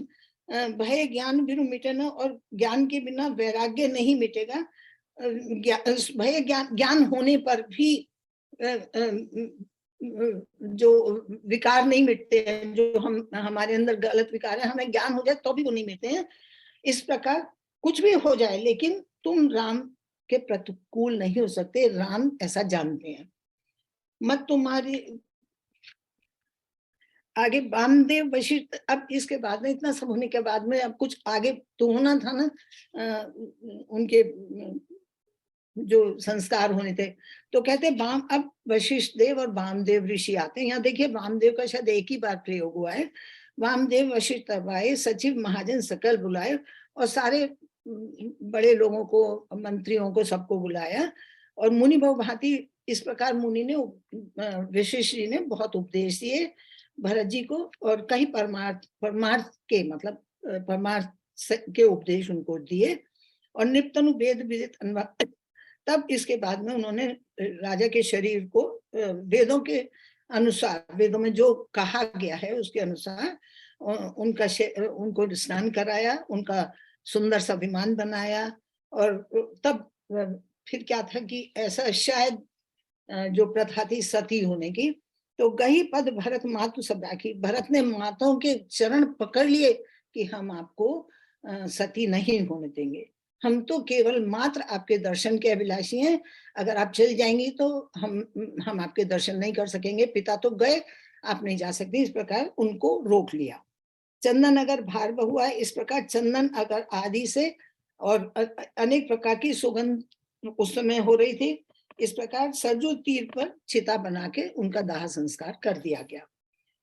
भय ज्ञान बिनु मिटे न, और ज्ञान के बिना वैराग्य नहीं मिटेगा। भय ज्ञान होने पर भी जो विकार नहीं मिटते हैं, जो हमारे अंदर गलत विकार है, हमें ज्ञान हो जाए तो भी वो नहीं मिटते हैं। इस प्रकार कुछ भी हो जाए, लेकिन तुम राम के प्रतिकूल नहीं हो सकते, राम ऐसा जानते हैं। मत तुम्हारी आगे वामदेव वशिष्ठ, अब इसके बाद में इतना सब होने के बाद में अब कुछ आगे तो होना था ना, उनके जो संस्कार होने थे। तो कहते वाम, अब वशिष्ठ देव और वामदेव ऋषि आते हैं। यहाँ देखिए वामदेव का शायद एक ही बार प्रयोग हुआ है। वामदेव वशिष्ठ आए, सचिव महाजन सकल बुलाए, और सारे बड़े लोगों को, मंत्रियों को, सबको बुलाया, और मुनि बहु भांति, इस प्रकार मुनि ने, वशिष्ठ जी ने बहुत उपदेश दिए भरत जी को, और कई परमार्थ के मतलब परमार्थ के उपदेश उनको दिए, और निप्तनु वेद विदित अनुवाद। तब इसके बाद में उन्होंने राजा के शरीर को वेदों के अनुसार, वेदों में जो कहा गया है उसके अनुसार उनको स्नान कराया, उनका सुंदर सा विमान बनाया, और तब फिर क्या था कि ऐसा शायद जो प्रथा थी सती होने की, तो गही पद भरत मातु सब राखी, भरत ने माताओं के चरण पकड़ लिए कि हम आपको सती नहीं होने देंगे, हम तो केवल मात्र आपके दर्शन के अभिलाषी हैं, अगर आप चल जाएंगी तो हम आपके दर्शन नहीं कर सकेंगे, पिता तो गए, आप नहीं जा सकती। इस प्रकार उनको रोक लिया। चंदन अगर भार बहुआ, इस प्रकार चंदन अगर आदि से और अनेक प्रकार की सुगंध उस समय हो रही थी, इस प्रकार सरजू तीर पर चिता बना के उनका दाह संस्कार कर दिया गया।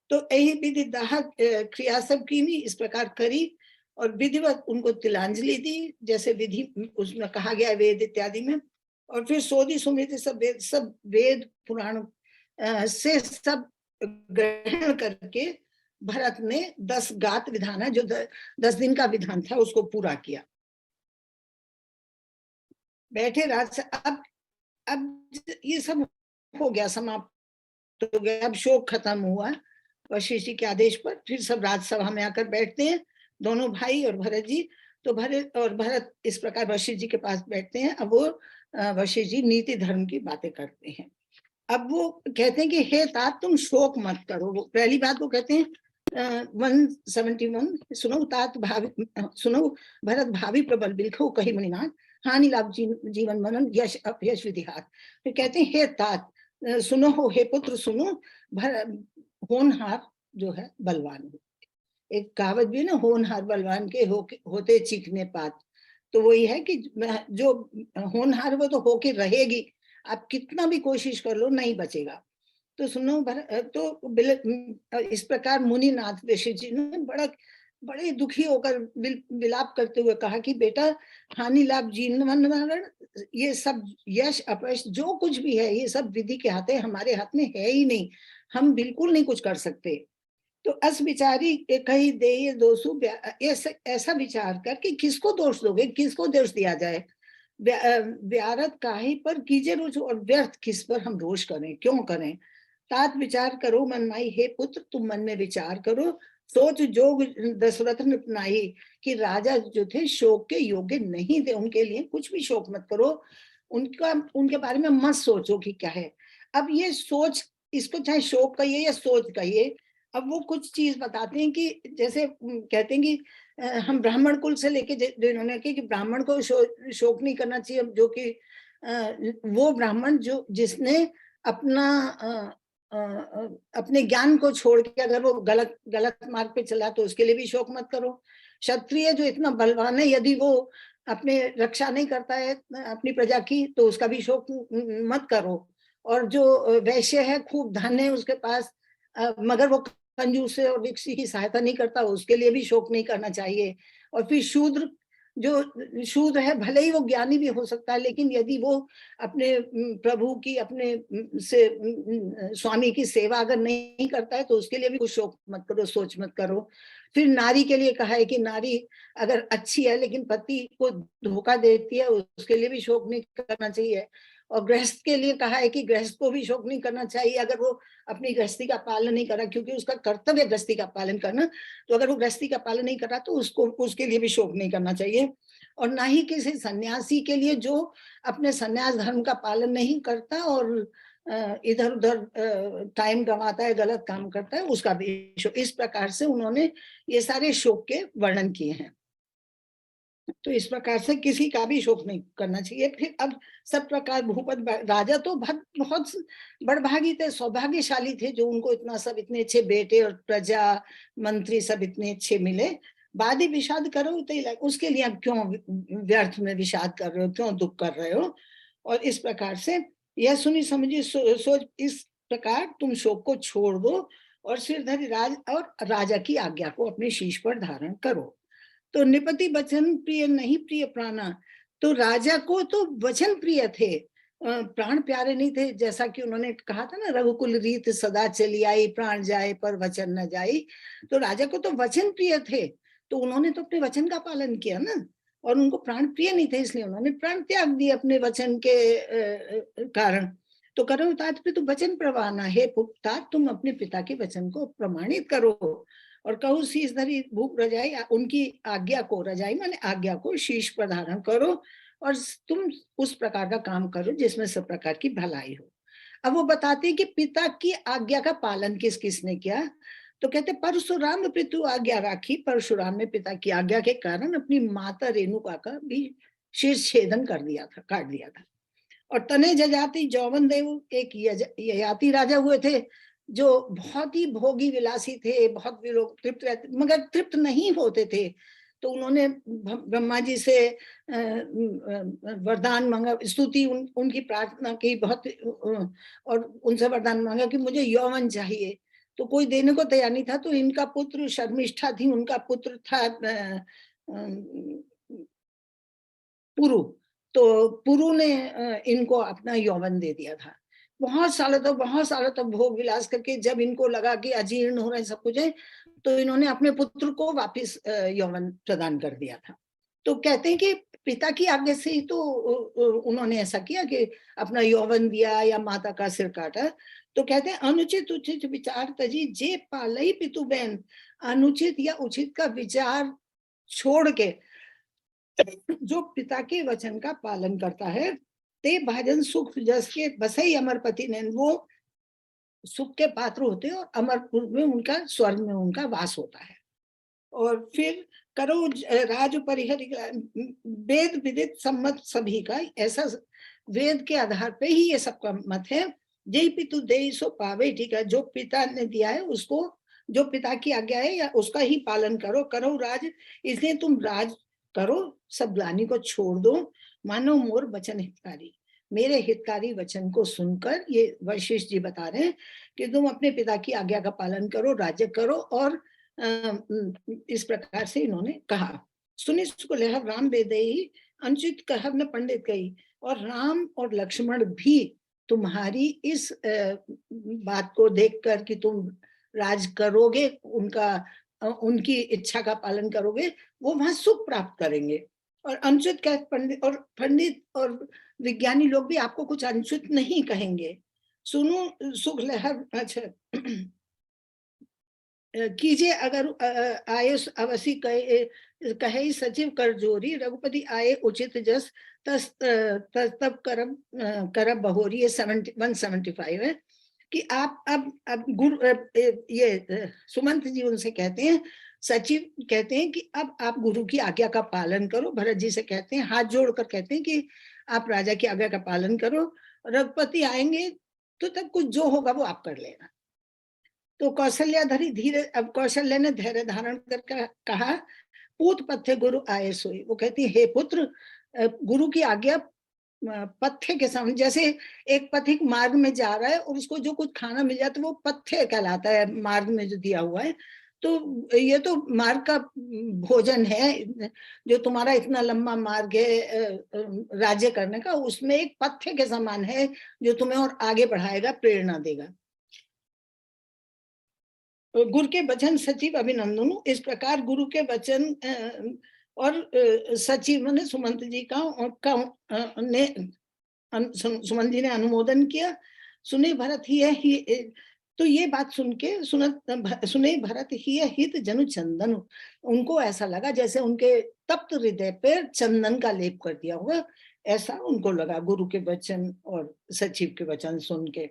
तो यही विधि दाह क्रिया सब की भी इस प्रकार करी, और विधिवत उनको तिलांजलि दी, जैसे विधि उसमें कहा गया वेद इत्यादि में। और फिर सोदी सुमृति सब वेद पुराण से सब ग्रहण करके भरत ने 10 गात विधान है, जो 10 दिन का विधान था, उसको पूरा किया। बैठे राज, अब ये सब हो गया, समाप्त हो गया, अब शोक खत्म हुआ वशिष्ठ जी के आदेश पर। फिर सब राजसभा में आकर बैठते हैं दोनों भाई और भरत जी। तो भरत इस प्रकार वशिष्ठ जी के पास बैठते हैं। अब वो वशिष्ठ जी नीति धर्म की बातें करते हैं। अब वो कहते हैं कि हे तात, तुम शोक मत करो। वो पहली बात वो कहते हैं 171, सुनो तात भावी, सुनो भरत भावी प्रबल बिलखो कही मुनिनाथ, हानि लाभ जीवन मनन यश अपयश विधिहार। फिर कहते हैं हे तात सुनो, हो हे पुत्र सुनो, होनहार जो है बलवान हो। एक कहावत भी है ना, होनहार बलवान के होते चीखने पात। तो वही है कि जो होनहार वो तो होके रहेगी, आप कितना भी कोशिश कर लो नहीं बचेगा। तो सुनो तो इस प्रकार मुनिनाथ ऋषि जी ने बड़े दुखी होकर विलाप करते हुए कहा कि बेटा, हानि लाभ जीवन मरण, ये सब यश अपयश जो कुछ भी है, ये सब विधि के हाथ है, हमारे हाथ में है ही नहीं, हम बिल्कुल नहीं कुछ कर सकते। तो अस विचारी कही दे दोषु, ऐसा विचार कर कि किसको दोष दोगे, किसको दोष दिया जाए। व्यारत काहे पर कीजे रोष, और व्यर्थ किस पर हम रोष करें, क्यों करें। तात विचार करो मन माई, हे पुत्र तुम मन में विचार करो, सोच जोग दशरथ ने अपनाई, कि राजा जो थे शोक के योग्य नहीं थे, उनके लिए कुछ भी शोक मत करो, उनके बारे में मत सोचो कि क्या है। अब ये सोच, इसको चाहे शोक कहिए या सोच कहिए, अब वो कुछ चीज बताते हैं कि जैसे कहते हैं कि हम ब्राह्मण कुल से लेके जो इन्होंने कि ब्राह्मण को शोक नहीं करना चाहिए, जो कि वो ब्राह्मण जो जिसने अपना अपने ज्ञान को छोड़ के अगर वो गलत मार्ग पे चला तो उसके लिए भी शोक मत करो। क्षत्रिय जो इतना बलवान है, यदि वो अपने रक्षा नहीं करता है अपनी प्रजा की, तो उसका भी शोक मत करो। और जो वैश्य है, खूब धन है उसके पास, मगर वो कंजूस है और किसी की सहायता नहीं करता, उसके लिए भी शोक नहीं करना चाहिए। और फिर शूद्र, जो शूद्र है, भले ही वो ज्ञानी भी हो सकता है, लेकिन यदि वो अपने प्रभु की, अपने स्वामी की सेवा अगर नहीं करता है, तो उसके लिए भी कुछ शोक मत करो, सोच मत करो। फिर नारी के लिए कहा है कि नारी अगर अच्छी है लेकिन पति को धोखा देती है, उसके लिए भी शोक नहीं करना चाहिए। और गृहस्थ के लिए कहा है कि गृहस्थ को भी शोक नहीं करना चाहिए अगर वो अपनी गृहस्थी का पालन नहीं करा, क्योंकि उसका कर्तव्य है गृहस्थी का पालन करना। तो अगर वो गृहस्थी का पालन नहीं कर रहा, तो उसको उसके लिए भी शोक नहीं करना चाहिए। और ना ही किसी सन्यासी के लिए जो अपने सन्यास धर्म का पालन नहीं करता और इधर उधर टाइम गंवाता है, गलत काम करता है, उसका भी शोक। इस प्रकार से उन्होंने ये सारे शोक के वर्णन किए हैं। तो इस प्रकार से किसी का भी शोक नहीं करना चाहिए। फिर अब सब प्रकार भूपत राजा तो बहुत बड़भागी थे, सौभाग्यशाली थे, जो उनको इतना सब इतने अच्छे बेटे और प्रजा मंत्री सब इतने अच्छे मिले। बादी विषाद करो तो उसके लिए अब क्यों व्यर्थ में विषाद कर रहे हो, क्यों दुख कर रहे हो। और इस प्रकार से यह सुनी समझी सोच, इस प्रकार तुम शोक को छोड़ दो और सिरधरी राज और राजा की आज्ञा को अपने शीश पर धारण करो। तो निपति वचन प्रिय नहीं प्रिय प्राणा, तो राजा को तो वचन प्रिय थे, प्राण प्यारे नहीं थे। जैसा कि उन्होंने कहा था ना, रघुकुल रीत सदा चली आई, प्राण जाए पर वचन न जाई। तो राजा को तो वचन प्रिय थे, तो उन्होंने तो अपने वचन का पालन किया ना। और उनको प्राण प्रिय नहीं थे, इसलिए उन्होंने प्राण त्याग दिए अपने वचन के कारण। तो करो तात पे तो वचन प्रवाहना है पुत्र, तुम अपने पिता के वचन को प्रमाणित करो। और कहू शीश धरी भूप रजाई, उनकी आज्ञा को, रजाई माने आज्ञा को, शीश पर धारण करो और तुम उस प्रकार का काम करो जिसमें सब प्रकार की भलाई हो। अब वो बताते हैं कि पिता की आज्ञा का पालन किस किसने किया। तो कहते परशुराम पितु आज्ञा राखी, परशुराम ने पिता की आज्ञा के कारण अपनी माता रेणुका का भी शीर्ष छेदन कर दिया था, काट दिया था। और तने जजाति जौवन देव एक ययाति राजा हुए थे, जो बहुत ही भोगी विलासी थे, बहुत भी लोग तृप्त रहते मगर तृप्त नहीं होते थे। तो उन्होंने ब्रह्मा जी से वरदान मांगा, स्तुति उनकी प्रार्थना की बहुत, और उनसे वरदान मांगा कि मुझे यौवन चाहिए। तो कोई देने को तैयार नहीं था। तो इनका पुत्र, शर्मिष्ठा थी, उनका पुत्र था पुरु। तो पुरु ने इनको अपना यौवन दे दिया था। बहुत सालों तक भोग विलास करके जब इनको लगा कि अजीर्ण हो रहे सब कुछ है, तो इन्होंने अपने पुत्र को वापस यौवन प्रदान कर दिया था। तो कहते हैं कि पिता की आज्ञा से ही तो उन्होंने ऐसा किया कि अपना यौवन दिया या माता का सिर काटा। तो कहते हैं अनुचित उचित विचार तजी जे पालई पितु बहन, अनुचित या उचित का विचार छोड़ के जो पिता के वचन का पालन करता है, ते भाजन सुख जस के बसई अमरपति ने, वो सुख के पात्र होते हैं और अमरपुर में उनका, स्वर्ग में उनका वास होता है। और फिर करो राज परिहरि, वेद विदित सम्मत सभी का, ऐसा वेद के आधार पे ही ये सबका मत है। जय पितु दे सो पावे, ठीक है, जो पिता ने दिया है उसको जो पिता की आज्ञा है या उसका ही पालन करो, करो राज, इसलिए तुम राज करो, सब ग्लानि को छोड़ दो, मानो मोर वचन हितकारी। मेरे हितकारी वचन को सुनकर ये वशिष्ठ जी बता रहे हैं कि तुम अपने पिता की आज्ञा का पालन करो, राज्य करो। और इस प्रकार से इन्होंने कहा। सुनि सुख लहर राम बेदई, अनुचित कहब न पंडित कही। और राम और लक्ष्मण भी तुम्हारी इस बात को देखकर कि तुम राज करोगे, उनकी इच्छा का पालन करोगे, वो वहां सुख प्राप्त करेंगे। और अनुचित कह पंडित और विज्ञानी लोग भी आपको कुछ अनुचित नहीं कहेंगे। सुनो सुख लहर, अच्छा कीजिए अगर आये अवश्य कहे सचिव कर जोरी, रघुपति आये उचित जस तब करब बहोरी। ये 175 है कि आप अब गुरु, ये सुमंत जी उनसे कहते हैं, सचिव कहते हैं कि अब आप गुरु की आज्ञा का पालन करो। भरत जी से कहते हैं, हाथ जोड़कर कहते हैं कि आप राजा की आज्ञा का पालन करो, रघुपति आएंगे तो तब कुछ जो होगा वो आप कर लेना। तो कौशल्याधरी धीरे, अब कौशल्या ने धैर्य धारण कर कहा, पूत पथ्य गुरु आए सोई। वो कहती, हे पुत्र, गुरु की आज्ञा पथ्य के सामने, जैसे एक पथिक मार्ग में जा रहा है और उसको जो कुछ खाना मिल जाता है वो पथ्य कहलाता है, मार्ग में जो दिया हुआ है। तो ये तो मार्ग का भोजन है, जो तुम्हारा इतना लंबा मार्ग है राज्य करने का, उसमें एक पथ्य के समान है जो तुम्हें और आगे बढ़ाएगा, प्रेरणा देगा। गुरु के वचन सचिव अभिनंदन। इस प्रकार गुरु के वचन और सचिव ने सुमंत जी का ने सुमंत जी ने अनुमोदन किया। सुने भरत ही तो ये बात सुन के सुने भरत ही हित जनु चंदन। उनको ऐसा लगा जैसे उनके तप्त हृदय पर चंदन का लेप कर दिया हुआ, ऐसा उनको लगा गुरु के वचन और सचिव के वचन सुन के।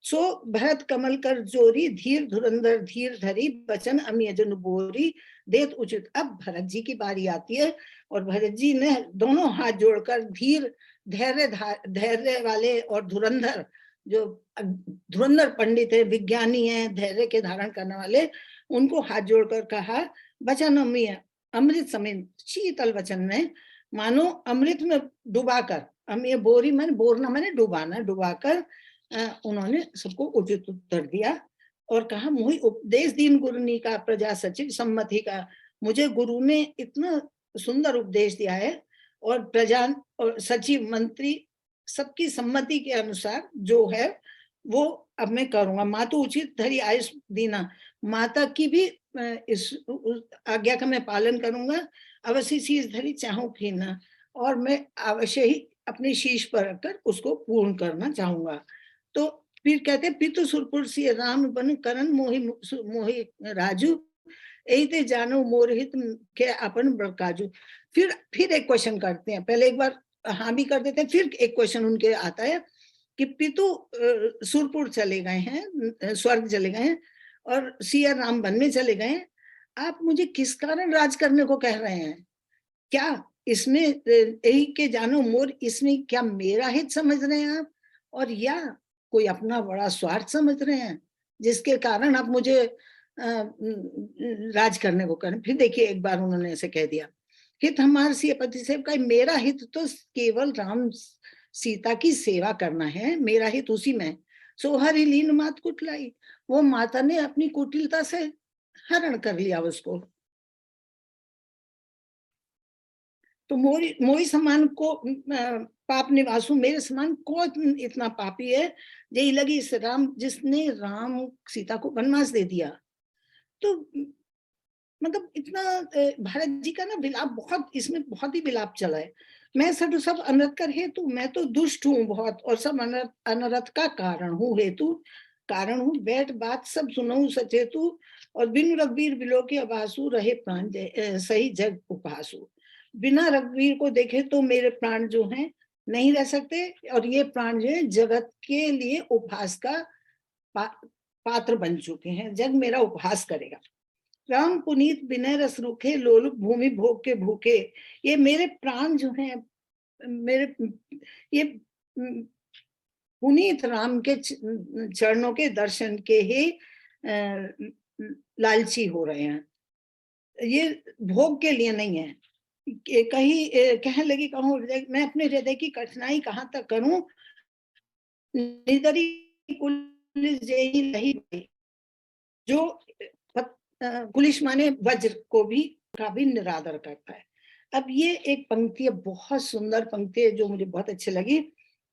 सो भरत कमल कर जोरी, धीर धुरंधर धीर धरी, बचन अमिय जन बोरी, देत उचित। अब भरत जी की बारी आती है और भरत जी ने दोनों हाथ जोड़कर धीर, धैर्य वाले और धुरंधर, जो धुरंधर पंडित है, विज्ञानी है, धैर्य के धारण करने वाले, उनको हाथ जोड़कर कहा, बचन अमिय, अमृत समेत शीतल वचन में, मानो अमृत में डुबाकर, अमिय बोरी मैंने बोरना मैंने डुबाना, डुबाकर उन्होंने सबको उचित उत्तर दिया और कहा, मुझे उपदेश दीन गुरुनी का प्रजा सचिव सम्मति का। मुझे गुरु ने इतना सुंदर उपदेश दिया है और प्रजा और सचिव मंत्री सबकी सम्मति के अनुसार जो है वो अब मैं करूंगा। मातु उचित धरी आयुष दीना, माता की भी इस आज्ञा का मैं पालन करूंगा। अवश्य शीश धरी चाहूं खीना, और मैं अवश्य ही अपने शीश पर रखकर उसको पूर्ण करना चाहूंगा। तो फिर कहते, पितु सुरपुर सी राम बन करण मोहि मोहि राजू, ऐते जानो मोरहित के अपन बड़काजू। फिर एक क्वेश्चन करते हैं, पहले एक बार हाँ भी कर देते हैं, फिर एक क्वेश्चन उनके आता है कि पितु सुरपुर चले गए हैं, स्वर्ग चले गए हैं और सिया राम बनने चले गए हैं, आप मुझे किस कारण राज करने को कह रहे हैं? क्या इसमें यही के जानो मोर, इसमें क्या मेरा हित समझ रहे हैं आप, और या कोई अपना बड़ा स्वार्थ समझ रहे हैं जिसके कारण आप मुझे राज करने को करें? फिर देखिए एक बार उन्होंने ऐसे कह दिया, हित हमारे से पति सेव का, मेरा हित तो केवल राम सीता की सेवा करना है, मेरा हित उसी में। सो हर ही लीन मात कुटलाई, वो माता ने अपनी कुटिलता से हरण कर लिया उसको। तो मोरी समान को पाप निवासु, मेरे समान कौन इतना पापी है यही लगी इस राम, जिसने राम सीता को वनवास दे दिया। तो मतलब इतना भारत जी का ना विलाप, बहुत इसमें बहुत ही विलाप चला है। मैं सब अनर्थ कर हेतु, मैं तो दुष्ट हूँ बहुत और सब अनर्थ का कारण हूँ, हेतु कारण हूँ, बैठ बात सब सुनऊ सचेतु, और बिनु रघुवीर बिलो के अबासु, रहे प्राण सही जग उपहासु। बिना रघुवीर को देखे तो मेरे प्राण जो हैं नहीं रह सकते, और ये प्राण जो है जगत के लिए उपहास का पात्र बन चुके हैं, जग मेरा उपहास करेगा। राम पुनीत विनय रस रूखे, लोलुप भूमि भोग के भूखे। ये मेरे प्राण जो हैं, मेरे ये पुनीत राम के चरणों के दर्शन के ही लालची हो रहे हैं, ये भोग के लिए नहीं है। कहीं कहने लगी, कहूँ मैं अपने हृदय की कठिनाई कहाँ तक करूं, निदरी कुलिस जेहि लही भई। जो कुलिश माने वज्र को भी का भी निरादर करता है। अब ये एक पंक्ति है, बहुत सुंदर पंक्ति है जो मुझे बहुत अच्छी लगी।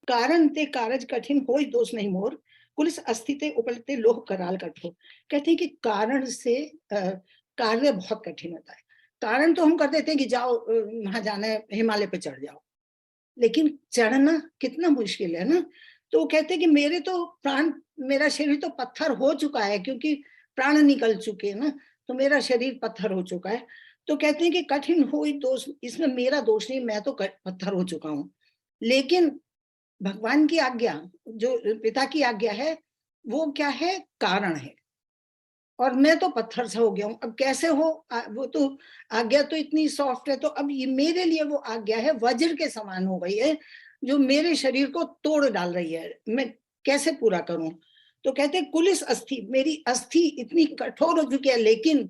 कारण ते कारज कठिन होई दोष नहीं मोर, कुलिस अस्थिते उपलते लोह कराल कठोर। कहते हैं कि कारण से कार्य बहुत कठिन होता है। कारण तो हम कर देते हैं कि जाओ वहां जाना है, हिमालय पे चढ़ जाओ, लेकिन चढ़ना कितना मुश्किल है ना। तो कहते हैं कि मेरे तो प्राण, मेरा शरीर तो पत्थर हो चुका है, क्योंकि प्राण निकल चुके हैं ना, तो मेरा शरीर पत्थर हो चुका है। तो कहते हैं कि कठिन हो दोष, इसमें मेरा दोष नहीं, मैं तो पत्थर हो चुका हूँ। लेकिन भगवान की आज्ञा, जो पिता की आज्ञा है, वो क्या है, कारण है, और मैं तो पत्थर से हो गया हूँ। अब कैसे हो, वो तो आज्ञा तो इतनी सॉफ्ट है, तो अब ये मेरे लिए वो आज्ञा है वज्र के समान हो गई है, जो मेरे शरीर को तोड़ डाल रही है, मैं कैसे पूरा करूं। तो कहते हैं कुलिस अस्थि, मेरी अस्थि इतनी कठोर हो चुकी है, लेकिन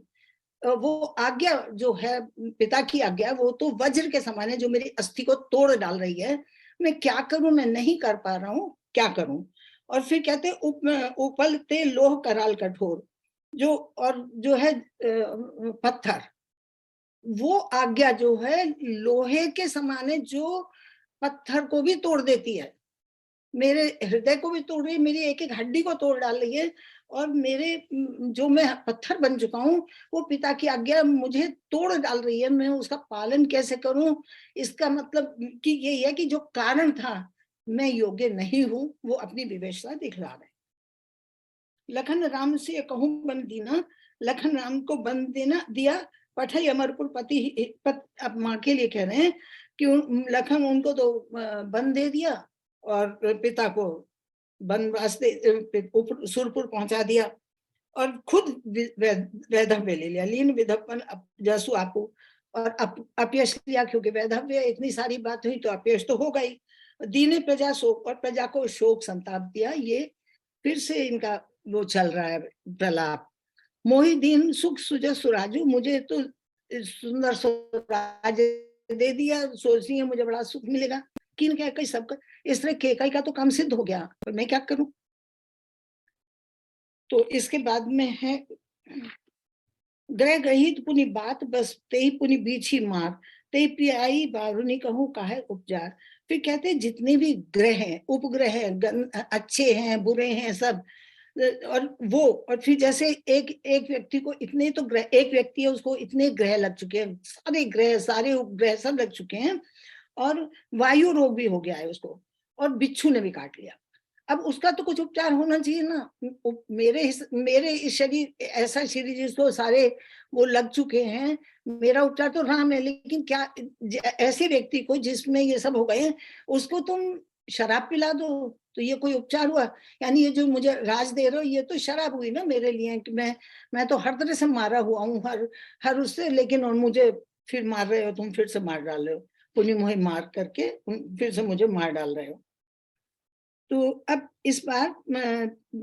वो आज्ञा जो है पिता की आज्ञा, वो तो वज्र के समान है, जो मेरी अस्थि को तोड़ डाल रही है। मैं क्या करूं, मैं नहीं कर पा रहा हूं, क्या करूं। और फिर कहते उपलते लोह कराल कठोर, जो और जो है पत्थर, वो आज्ञा जो है लोहे के समान है, जो पत्थर को भी तोड़ देती है, मेरे हृदय को भी तोड़ रही है, मेरी एक एक हड्डी को तोड़ डाल रही है। और मेरे जो मैं पत्थर बन चुका हूँ, वो पिता की आज्ञा मुझे तोड़ डाल रही है, मैं उसका पालन कैसे करूं। इसका मतलब कि यही है कि जो कारण था, मैं योग्य नहीं हूं, वो अपनी विवेचना दिखला रहे। लखन राम से कहूं बन दीना, लखन राम को बन देना दिया, पठई अमरपुर पति अब माँ के लिए कह रहे हैं कि लखन उनको तो बन दे दिया, और पिता को वनवास सुरपुर पहुंचा दिया, और खुद वैधव्य ले लिया, लीन विधवन जसु आपू, और अपयश लिया, क्योंकि वैधव्य इतनी सारी बात हुई तो अपयश तो होगा ही। दीने प्रजा शोक, और प्रजा को शोक संताप दिया। ये फिर से इनका वो चल रहा है प्रलाप। मोहि दीन सुख सुजय सुराजू, मुझे तो सुंदर स्वराज दे दिया, सोच रही है मुझे बड़ा सुख मिलेगा। किन क्या कई सबका, इस तरह केकई का तो काम सिद्ध हो गया, पर मैं क्या करूं। तो इसके बाद में है, ग्रह गहित पुनि बात बस तेही पुनि बीछी मार, ते पियाई बारुनी कहूं काहे उपजार। फिर कहते हैं जितने भी ग्रह हैं, उपग्रह हैं, अच्छे हैं बुरे हैं सब, और वो, और फिर जैसे एक एक व्यक्ति को इतने तो ग्रह, एक व्यक्ति है उसको इतने ग्रह लग चुके हैं, सारे ग्रह सारे उपग्रह सब लग चुके हैं, और वायु रोग भी हो गया है उसको, और बिच्छू ने भी काट लिया। अब उसका तो कुछ उपचार होना चाहिए ना। मेरे इस शरीर, ऐसा शरीर जिसको सारे वो लग चुके हैं, मेरा उपचार तो राम है, लेकिन क्या ऐसे व्यक्ति को जिसमें ये सब हो गए, उसको तुम शराब पिला दो तो ये कोई उपचार हुआ। यानी ये जो मुझे राज दे रहे हो, ये तो शराब हुई ना मेरे लिए, कि मैं तो हर तरह से मारा हुआ हूँ, हर उससे, लेकिन और मुझे फिर मार रहे हो, तुम फिर से मार डाल रहे हो, पुण्य मोहि मार करके फिर से मुझे मार डाल रहे हो। तो अब इस बार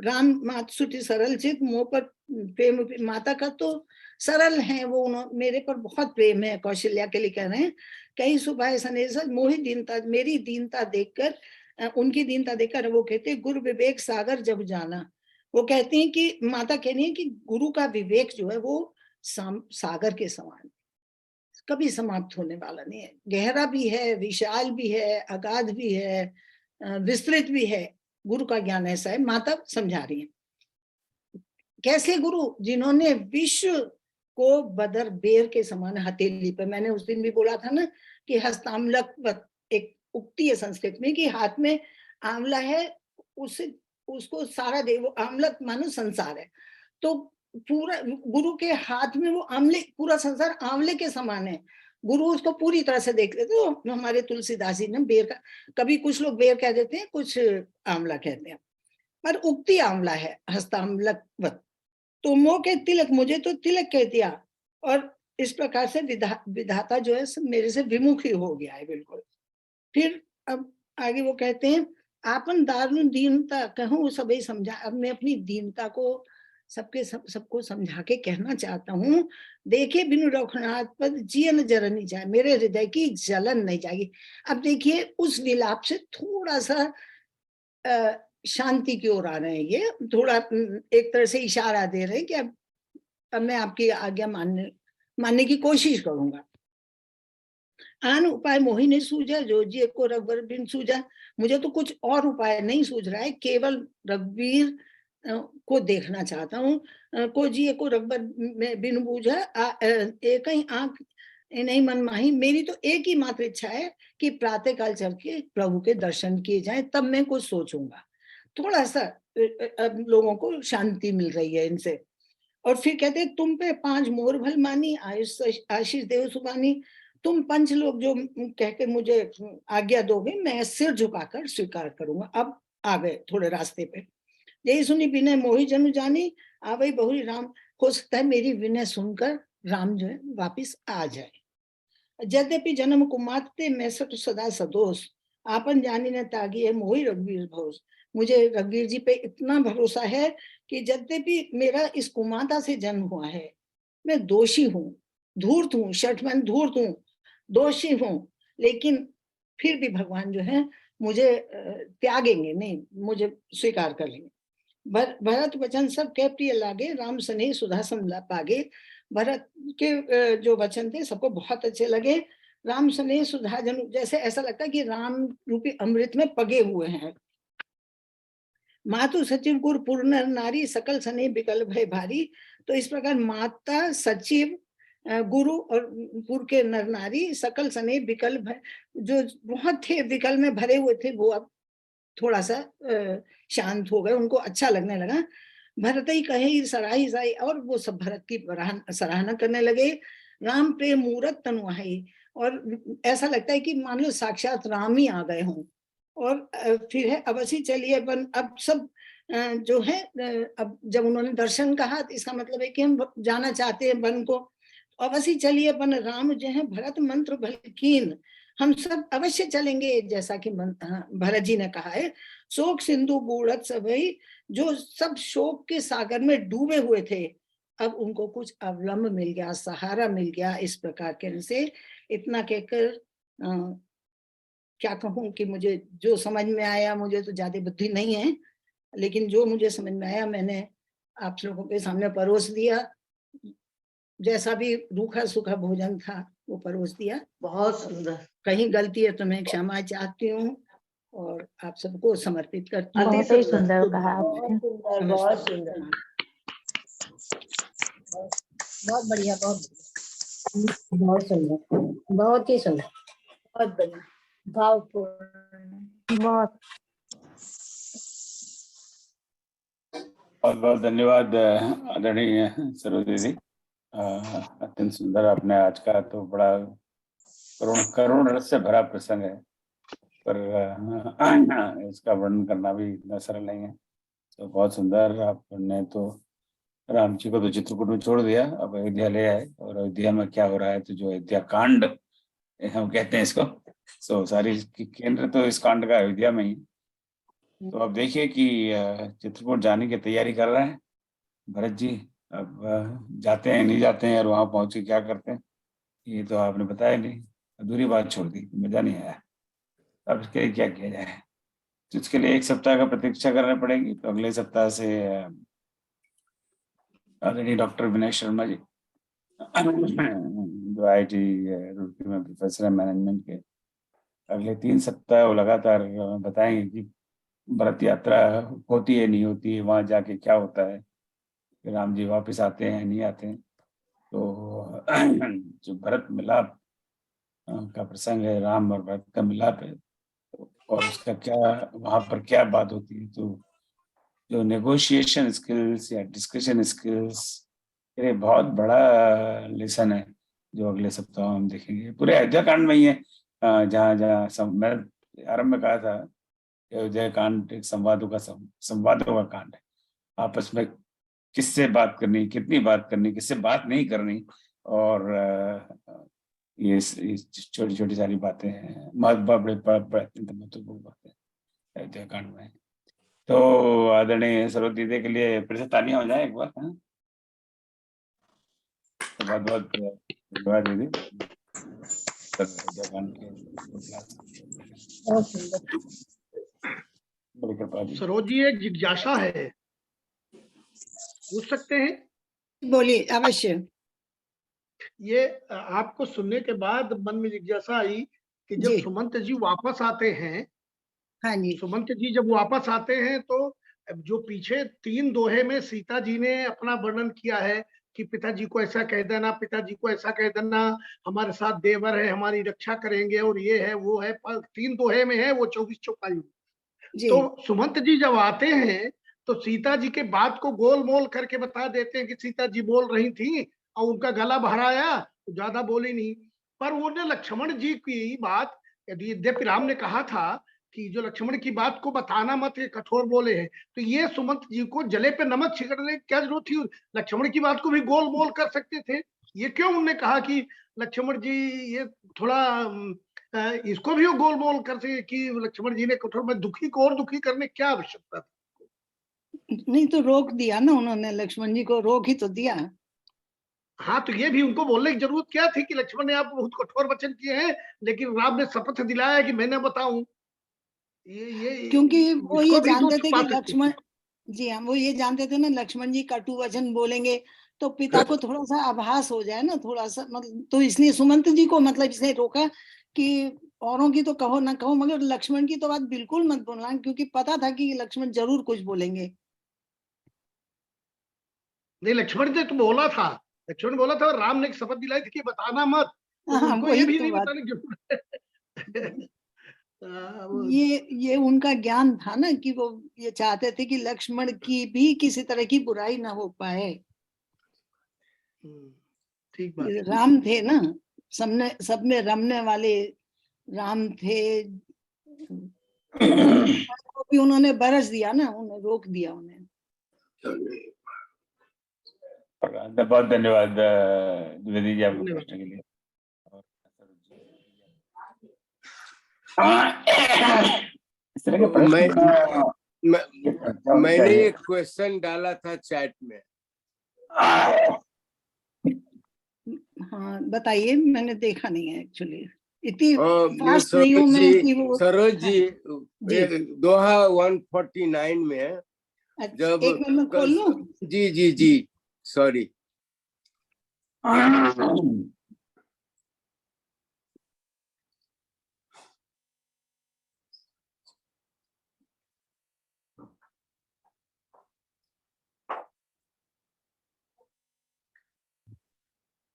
राम मात सुटी सरल चित मोह पर प्रेम, माता का तो सरल है वो, मेरे पर बहुत प्रेम है, कौशल्या के लिए कह रहे हैं। कई सुबह सनेस मोहि दीनता, मेरी दीनता देखकर, उनकी दीनता देखकर वो कहते हैं गुरु विवेक सागर जब जाना। वो कहती हैं कि माता कह रही है कि गुरु का विवेक जो है वो सागर के समान, कभी समाप्त होने वाला नहीं है, गहरा भी है, विशाल भी है, अगाध भी है, विस्तृत भी है। गुरु का ज्ञान ऐसा है, माता समझा रही है। कैसे गुरु, जिन्होंने विश्व को बदर बेर के समान हथेली पर, मैंने उस दिन भी बोला था ना कि हस्तामलक एक उक्ति है संस्कृत में, कि हाथ में आंवला है, उससे उसको सारा दे, वो आंवलक मानो संसार है, तो पूरा गुरु के हाथ में वो आंवले, पूरा संसार आंवले के समान है। गुरु उसको पूरी तरह से देख लेते। तो हमारे तुलसीदास जी ने बेर का, कभी कुछ लोग बेर कह देते हैं, कुछ आंवला कहते हैं, पर उक्ति आंवला है, हस्तामलक। तो मोह के तिलक, मुझे तो तिलक कह दिया, और इस प्रकार से विधाता जो है मेरे से विमुख ही हो गया है बिल्कुल। फिर अब आगे वो कहते हैं आपन दारुण दीनता कहूँ सबे समझा। अब मैं अपनी दीनता को सबको समझा के कहना चाहता हूँ, देखे बिनु रघुनाथ पद जियन जरनी जाए, मेरे हृदय की जलन नहीं जाएगी। अब देखिए उस विलाप से थोड़ा सा शांति की ओर आ रहे हैं, ये थोड़ा एक तरह से इशारा दे रहे हैं कि अब मैं आपकी आज्ञा मानने की कोशिश करूंगा। आन उपाय मोहि ने सूझा, जो जी को रघुवर बिन सूझा। मुझे तो कुछ और उपाय नहीं सूझ रहा है, केवल रघुवीर को देखना चाहता हूँ। को जी को रघुवर बिन बूझा, एक ही आंख नहीं मन माही। मेरी तो एक ही मात्र इच्छा है कि प्रातः काल चल के प्रभु के दर्शन किए जाए, तब मैं कुछ सोचूंगा। थोड़ा सा अब लोगों को शांति मिल रही है इनसे। और फिर कहते हैं, तुम पे 5 मोर भल मानी, आयुष आशीष देव सुबानी। तुम पंच लोग जो कह के मुझे आज्ञा दोगे, मैं सिर झुकाकर स्वीकार करूंगा। अब आ गए थोड़े रास्ते पे। यही सुनी विनय मोहि जनु जानी, आवई बहुरी राम। हो सकता है मेरी विनय सुनकर राम जो है वापिस आ जाए। यद्यपि जन्म कुमाते मैं सत सदा सदोष, आपन जानी न तागी है मोहि रघुवीर भरोस। मुझे रघुवीर जी पे इतना भरोसा है कि यद्यपि मेरा इस कुमाता से जन्म हुआ है, मैं दोषी हूँ, धूर्त हूँ, शठमन धूर्त हूँ, दोषी हूँ, लेकिन फिर भी भगवान जो है मुझे त्यागेंगे नहीं, मुझे स्वीकार कर लेंगे। भरत वचन सब कह प्रिय लागे, राम स्नेह सुधा समला पागे। भरत के जो वचन थे सबको बहुत अच्छे लगे। राम स्नेह सुधा जन, जैसे ऐसा लगता है कि राम रूपी अमृत में पगे हुए हैं। मातु सचिव गुर पूर्ण नारी, सकल स्नेह विकल भय भारी। तो इस प्रकार माता सचिव गुरु और पुर के नर नारी, सकल स्नेह विकल भय, जो बहुत थे विकल में भरे हुए थे, वो अब थोड़ा सा शांत हो गए, उनको अच्छा लगने लगा। भरत ही कहे सराही साई, और वो सब भरत की सराहना करने लगे। राम प्रेम मूरत तनुआई, और ऐसा लगता है कि मान लो साक्षात राम ही आ गए हों। और फिर है अवश्य चलिए अपन, अब सब जो है अब जब उन्होंने दर्शन कहा, तो इसका मतलब है कि हम जाना चाहते हैं वन को। अवश्य चलिए अपन, राम जो है भरत मंत्र भलकीन, हम सब अवश्य चलेंगे, जैसा कि भरत जी ने कहा है। शोक सिंधु बूढ़त सभई, जो सब शोक के सागर में डूबे हुए थे, अब उनको कुछ अवलंब मिल गया, सहारा मिल गया। इस प्रकार के से इतना कहकर क्या कहूँ कि मुझे जो समझ में आया, मुझे तो ज्यादा बुद्धि नहीं है, लेकिन जो मुझे समझ में आया मैंने आप लोगों के सामने परोस दिया। जैसा भी रूखा सूखा भोजन था वो परोस दिया। बहुत सुंदर, कहीं गलती है तो मैं क्षमा चाहती हूँ और आप सबको समर्पित करती हूँ। अति बहुत ही सुंदर, सुंदर कहा बहुत आपने। सुंदर, बहुत सुंदर, बहुत बढ़िया, बहुत सुंदर, बहुत ही सुंदर, बहुत बढ़िया, भावपूर्ण। बहुत बहुत बहुत धन्यवाद आदरणीय सरोज दीदी। अत्यंत सुंदर। आपने आज का तो बड़ा करुण रस से भरा प्रसंग है, पर इसका वर्णन करना भी इतना सरल नहीं है। तो बहुत सुंदर। आपने तो राम जी को तो चित्रकूट में छोड़ दिया, अब अयोध्या ले आए, और अयोध्या में क्या हो रहा है, तो जो अयोध्या कांड हम कहते हैं इसको, तो सारी केंद्र तो इस कांड का अयोध्या में ही। तो अब देखिए कि चित्रकूट जाने की तैयारी कर रहे हैं भरत जी। अब जाते हैं नहीं जाते हैं, और वहां पहुंच के क्या करते हैं, ये तो आपने बताया नहीं, अधूरी बात छोड़ दी, मजा नहीं आया। अब इसके लिए क्या किया जाए, तो इसके लिए 1 सप्ताह का प्रतीक्षा करना पड़ेगी। तो अगले सप्ताह से आदरणीय डॉक्टर विनय शर्मा जी, जो IIT रुड़की में प्रोफेसर है मैनेजमेंट के, अगले 3 सप्ताह वो लगातार बताएंगे कि भरत यात्रा होती है नहीं होती है, वहां जाके क्या होता है, राम जी वापस आते हैं नहीं आते हैं। तो जो भरत मिलाप का प्रसंग है, राम और भरत का मिलाप है, और उसका क्या वहां पर क्या बात होती है, तो जो नेगोशिएशन स्किल्स या डिस्कशन स्किल्स, ये बहुत बड़ा लेसन है जो अगले सप्ताह हम देखेंगे। पूरे अयोध्या कांड में ही है, जहाँ जहाँ मैं आरंभ में कहा था, अयोध्या कांड एक संवादों का कांड है। आपस में किससे बात करनी, कितनी बात करनी, किससे बात नहीं करनी, और ये छोटी छोटी सारी बातें हैं, बड़े अत्यंत महत्वपूर्ण बातें। अयोध्या कांड में। तो आदरणीय सरोज दीदी के लिए फिर से तालियां हो जाए एक बार। हाँ? तो बहुत बहुत धन्यवाद दीदी। अयोध्या कांड के क्लास बहुत सुंदर। बड़ी कृपा जी। सरोज जी, एक जिज्ञासा है, पूछ सकते हैं? बोलिए अवश्य। ये आपको सुनने के बाद मन में जिज्ञासा आई कि जब जी। सुमंत जी वापस आते हैं, हाँ जी। सुमंत जी जब वापस आते हैं तो जो पीछे 3 दोहे में सीता जी ने अपना वर्णन किया है कि पिताजी को ऐसा कह देना, पिताजी को ऐसा कह देना, हमारे साथ देवर है, हमारी रक्षा करेंगे, और ये है वो है, 3 दोहे में है वो 24 चौपाई। जी। तो सुमंत जी जब आते हैं तो सीता जी के बात को गोल मोल करके बता देते हैं कि सीता जी बोल रही थी और उनका गला भराया, तो ज्यादा बोली नहीं। पर उन्होंने लक्ष्मण जी की बात, यदि यद्यपि राम ने कहा था कि जो लक्ष्मण की बात को बताना मत, ये कठोर बोले हैं, तो ये सुमंत जी को जले पे नमक छिड़कने की क्या जरूरत थी? लक्ष्मण की बात को भी गोल मोल कर सकते थे। ये क्यों उन्होंने कहा कि लक्ष्मण जी ये थोड़ा इसको भी वो गोल मोल करते कि लक्ष्मण जी ने कठोर में दुखी को और दुखी करने क्या आवश्यकता थी? नहीं तो रोक दिया ना उन्होंने, लक्ष्मण जी को रोक ही तो दिया। हाँ, तो ये भी उनको बोलने की जरूरत क्या थी कि लक्ष्मण ने आप बहुत कठोर वचन किए हैं, लेकिन राम ने शपथ दिलाया कि मैं न बताऊं। ये क्योंकि वो ये इसको भी तो जानते थे छुपा कि सकती लक्ष्मण, थी। जी हाँ, वो ये जानते थे ना लक्ष्मण जी कटु वचन बोलेंगे तो पिता को थोड़ा सा आभास हो जाए ना, थोड़ा सा मतलब, तो इसलिए सुमंत जी को मतलब इसने रोका कि औरों की तो कहो ना कहो मगर लक्ष्मण की तो बात बिल्कुल मत बोलना, क्योंकि पता था कि लक्ष्मण जरूर कुछ बोलेंगे। नहीं, लक्ष्मण ने तो बोला था, लक्ष्मण ने बोला था, और राम ने शपथ दिलाई थी कि बताना मत, तो हाँ उनको ये वही भी तो नहीं बात। बताने की जरूरत है। ये उनका ज्ञान था ना कि वो ये चाहते थे कि लक्ष्मण की भी किसी तरह की बुराई ना हो पाए। ठीक बात है। राम थे ना, सब में रमने वाले राम थे। तो भी उन्होंने बरस दिया ना, उन्हें रोक दिया उन्हें। बहुत धन्यवाद द्विवेदी जी आपके प्रश्न के लिए। इस तरह के प्रश्न मैंने एक क्वेश्चन डाला था चैट में। हाँ बताइए, मैंने देखा नहीं है एक्चुअली, इतनी फास्ट सरोज नहीं हूँ मैं जी, कि वो। सरोज जी, जी। दोहा 149 में जब एक मिनट में खोल लूं? जी जी जी, सॉरी।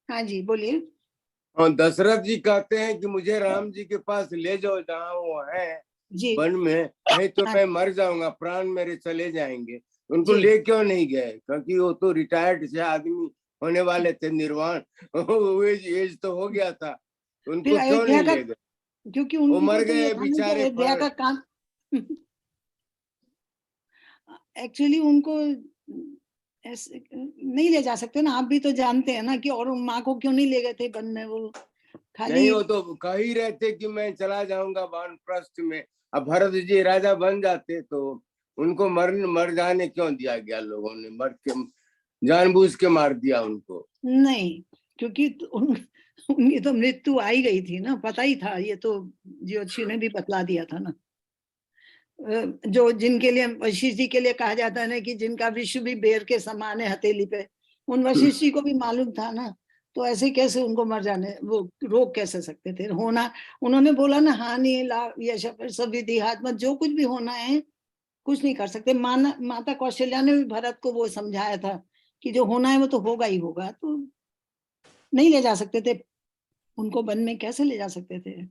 हाँ जी बोलिए। और दशरथ जी कहते हैं कि मुझे राम जी के पास ले जाओ जहाँ वो है जी। वन में, नहीं तो हाँ। मैं मर जाऊंगा, प्राण मेरे चले जाएंगे। उनको जी। ले क्यों नहीं गए? क्योंकि वो तो रिटायर्ड से आदमी होने वाले थे, निर्वाण एज तो हो गया था, उनको फिर क्यों अयोध्या नहीं का, ले गए? क्योंकि वो उनको मर तो ये गए था ना कि बेचारे। अयोध्या का काम एक्चुअली उनको ऐसे नहीं ले जा सकते ना, आप भी तो जानते हैं ना कि, और माँ को क्यों नहीं ले गए थे वन में, वो खाली। नहीं, वो तो कह ही रहे थे कि मैं चला जाऊंगा वानप्रस्थ में। अब भरत जी राजा बन जाते तो उनको मर जाने क्यों दिया गया? लोगों ने मर के जानबूझ के मार दिया उनको। नहीं, क्योंकि उनकी तो मृत्यु आई गई थी ना, पता ही था, ये तो ज्योतिषी ने भी बतला दिया था ना। जो जिनके लिए वशिष्ठ जी के लिए कहा जाता है ना कि जिनका विश्व भी बेर के समान है हथेली पे, उन वशिष्ठ जी को भी मालूम था ना, तो ऐसे कैसे उनको मर जाने, वो रोक कैसे सकते थे होना? उन्होंने बोला ना, हानि लाभ यश सब विधि हाथ में, जो कुछ भी होना है कुछ नहीं कर सकते। माता कौशल्या ने भी भरत को वो समझाया था कि जो होना है वो तो होगा ही होगा, तो नहीं ले जा सकते थे उनको वन में, कैसे ले जा सकते थे?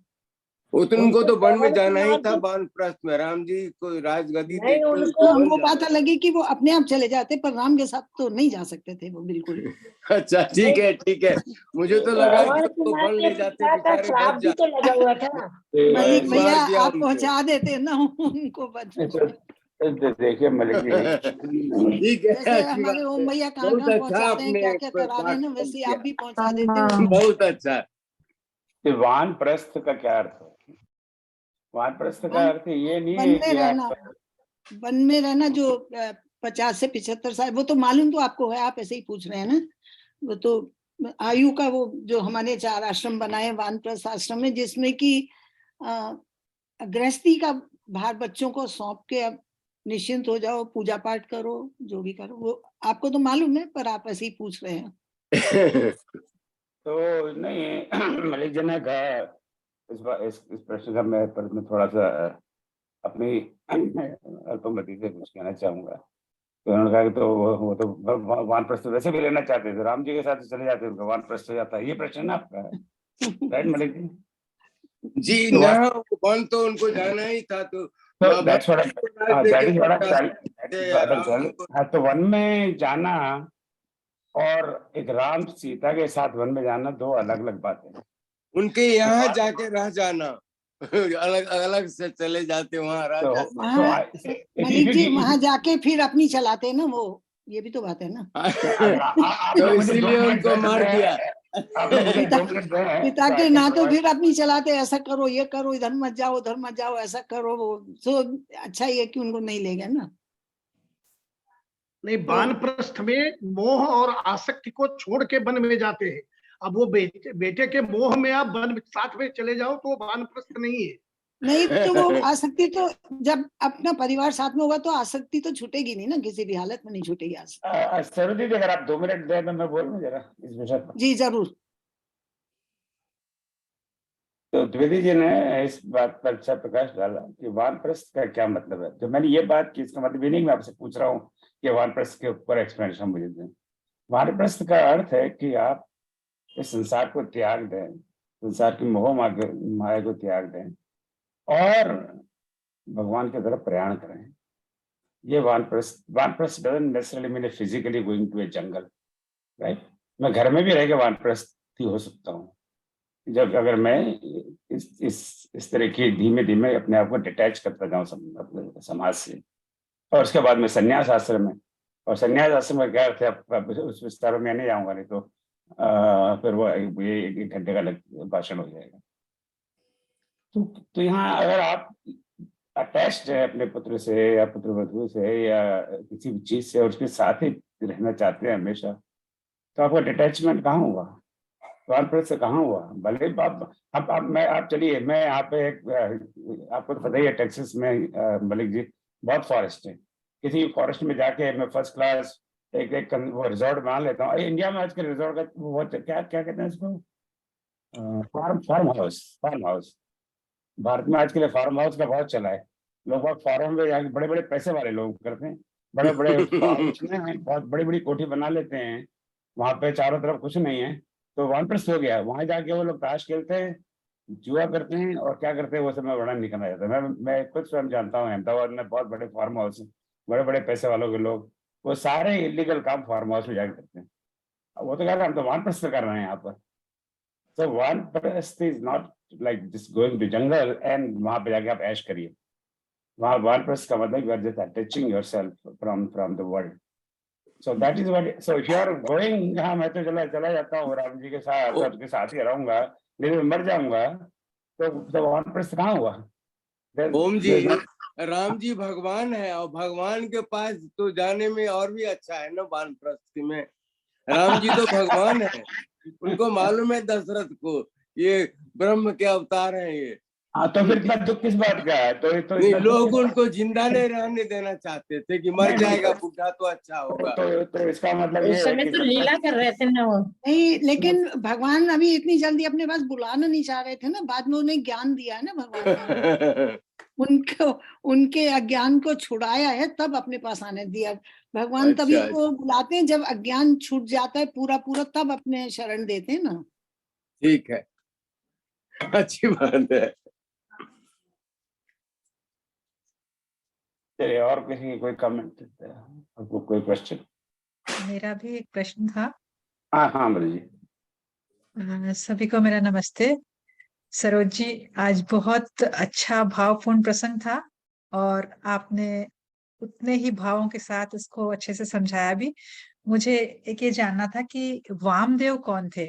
उनको तो वन में जाना ही था, नहीं, वानप्रस्थ में। राम जी को राजगद्दी नहीं, देते हुए उनको तो वन हमको बात जाना। लगी कि वो अपने आप चले जाते, पर राम के साथ तो नहीं जा सकते थे वो बिल्कुल। अच्छा, ठीक है ठीक है। मुझे तो लगा कि रावण की उनको माँ वन के ले जाते, पिता का बेचारे श्राप बच भी तो लगा हुआ था। मलिक जाते। भैया मार दिया आप उनको। पहुंचा देते ना उनको देखिए मलिक जी, ठीक है, जैसे अच्छी हमारे बात ओम है। भैया कहाँ बहुत कहाँ अच्छा पहुंचाते हैं, क्या आपने क्या करा रहे हैं ना, पाठ वैसे किया, आप भी पहुंचा देते हो। बहुत अच्छा। वानप्रस्थ का क्या अर्थ है? वानप्रस्थ का अर्थ ये नहीं वन है में कि रहना, आप वन में रहना जो 50 से 75 साल, वो तो मालूम तो आपको है, आप ऐसे ही पूछ रहे हैं ना। वो तो आयु का वो जो हमारे 4 आश्रम बनाए वानप्रस्थ आश्रम में, जिसमें कि गृहस्थी का भार बच्चों को सौंप के अब निश्चिंत हो जाओ, पूजा पाठ करो, जो भी करो, वो आपको तो मालूम है, पर आप ऐसे ही पूछ रहे हैं। तो नहीं मलिक जी ने कहा इस प्रश्न का मैं पर मैं थोड़ा सा अपनी अल्पमति से कुछ कहना चाहूंगा। तो उन्होंने कहा कि तो वो तो वानप्रस्थ वैसे भी लेना चाहते थे, राम जी के साथ चले जाते, उनका वानप्रस्थ हो जाता है, ये प्रश्न ना आपका है, राइट मलिक जी? जी तो ना, वन तो उनको जाना ही था, तो that's what that is what I'm Ram telling. को- हाँ, तो वन में जाना और एक राम सीता के साथ वन में जाना दो अलग अलग बातें हैं। उनके यहाँ जाके रह जाना अलग अलग से चले जाते वहाँ रह तो जाते। वहाँ मलिक जी वहां जाके फिर अपनी चलाते हैं ना, वो ये भी तो बात है ना। तो इसीलिए उनको मार दिया। आपने मुझे 2 मिनट दिए हैं, पिता तो के I ना can तो provide- फिर अपनी चलाते, ऐसा करो, ये करो, इधर मत जाओ, उधर मत जाओ, ऐसा करो, वो तो अच्छा ही है कि उनको नहीं ले गए ना। नहीं, वानप्रस्थ में मोह और आसक्ति को छोड़ के वन में जाते हैं। अब वो बेटे के मोह में आप वन साथ में चले जाओ तो वो वानप्रस्थ नहीं है। नहीं तो वो आसक्ति तो जब अपना परिवार साथ में होगा तो आसक्ति तो छूटेगी नहीं ना, किसी भी हालत में नहीं छूटेगी आसक्ति। सरोजी जी, अगर आप 2 मिनट दें तो मैं बोलूं जरा इस विषय पर। जी जरूर। तो द्विवेदी जी ने इस बात पर अच्छा प्रकाश डाला कि वानप्रस्थ का क्या मतलब है। तो मैंने ये बात की, इसका मतलब ये नहीं, मैं आपसे पूछ रहा हूँ कि वानप्रस्थ के ऊपर एक्सप्लेनेशन मुझे दें। वानप्रस्थ का अर्थ है कि आप इस संसार को त्याग दें, संसार की मोह माया को त्याग दें और भगवान की तरफ प्रयाण करें। ये वानप्रस्थ doesn't necessarily mean physically going to a jungle, right? मैं घर में भी रह के वानप्रस्थ ही हो सकता हूँ, जब अगर मैं इस तरह की धीमे धीमे अपने आप को डिटैच करता जाऊं अपने समाज से। और उसके बाद में संन्यास आश्रम में, और संन्यास आश्रम में क्या अर्थ है, अब उस विस्तार में नहीं जाऊंगा, नहीं तो फिर वो ये 1 घंटे का भाषण हो जाएगा। तो यहाँ अगर आप अटैच्ड है अपने पुत्र से या पुत्रवधू से या किसी भी चीज से और उसके साथ ही रहना चाहते हैं हमेशा, तो आपका डिटैचमेंट कहाँ हुआ, वानप्रस्थ से कहाँ हुआ? भले आप चलिए, मैं यहाँ पे आपको तो पता ही है टेक्सास में मलिक जी बहुत फॉरेस्ट है। किसी फॉरेस्ट में जाके मैं फर्स्ट क्लास एक वो रिजॉर्ट बना लेता हूँ। इंडिया में आजकल रिजॉर्ट का वो क्या कहते हैं इसको, फार्म हाउस। भारत में आज के लिए फार्म हाउस का बहुत चला है। लोग फार्म में जाके बड़े बड़े पैसे वाले लोग करते हैं, बड़े बड़े बहुत बड़ी बड़ी कोठी बना लेते हैं, वहां पे चारों तरफ कुछ नहीं है, तो वानप्रस्थ हो गया। वहां जाके वो लोग ताश खेलते हैं, जुआ करते हैं और क्या करते हैं वो सब मैं बड़ा नहीं करना चाहता। मैं खुद स्वयं जानता हूँ, अहमदाबाद में बहुत बड़े फार्म हाउस हैं, बड़े बड़े पैसे वालों के लोग, वो सारे इलीगल काम फार्म हाउस में जाके करते हैं। वो तो क्या, हम तो वानप्रस्थ कर रहे हैं यहाँ पर। So वानप्रस्थ is not like just going to jungle and वहां पे जाके आप ऐश करिए। वहां वानप्रस्थ का मतलब you are just attaching yourself from the world. So that is what. So if you are going, हाँ मैं तो चला जाता हूँ राम जी के साथ, सबके साथ ही रहूंगा, लेकिन मैं मर जाऊंगा तो वानप्रस्थ कहाँ हुआ? ओम जी, राम जी भगवान है और भगवान के पास तो जाने में और भी अच्छा है ना वानप्रस्थ में। राम जी तो भगवान है, उनको मालूम है दशरथ को ये ब्रह्म के अवतार हैं ये। हाँ, तो फिर इतना दुख किस बात का है? तो नहीं, इतना लोग उनको जिंदा नहीं रहने देना चाहते थे कि मर जाएगा बुढ़ा तो अच्छा होगा। तो इसका मतलब ये उस है समय कि तो लीला कर रहे थे ना वो। नहीं, लेकिन भगवान अभी इतनी जल्दी अपने पास बुलाना नहीं चाह रहे थे ना, बाद में उन्हें ज्ञान दिया है ना भगवान ने। उनको उनके अज्ञान को छुड़ाया है, तब अपने पास आने दिया। भगवान अच्छा, तभी को बुलाते हैं जब अज्ञान छूट जाता है पूरा पूरा, तब अपने शरण देते हैं ना। ठीक है, अच्छी बात है। चलिए, और किसी की कोई कमेंट, आपको कोई क्वेश्चन? मेरा भी एक प्रश्न था। हाँ बोलिए। सभी को मेरा नमस्ते। सरोज जी, आज बहुत अच्छा भावपूर्ण प्रसंग था और आपने उतने ही भावों के साथ उसको अच्छे से समझाया भी। मुझे एक ये जानना था कि वामदेव कौन थे?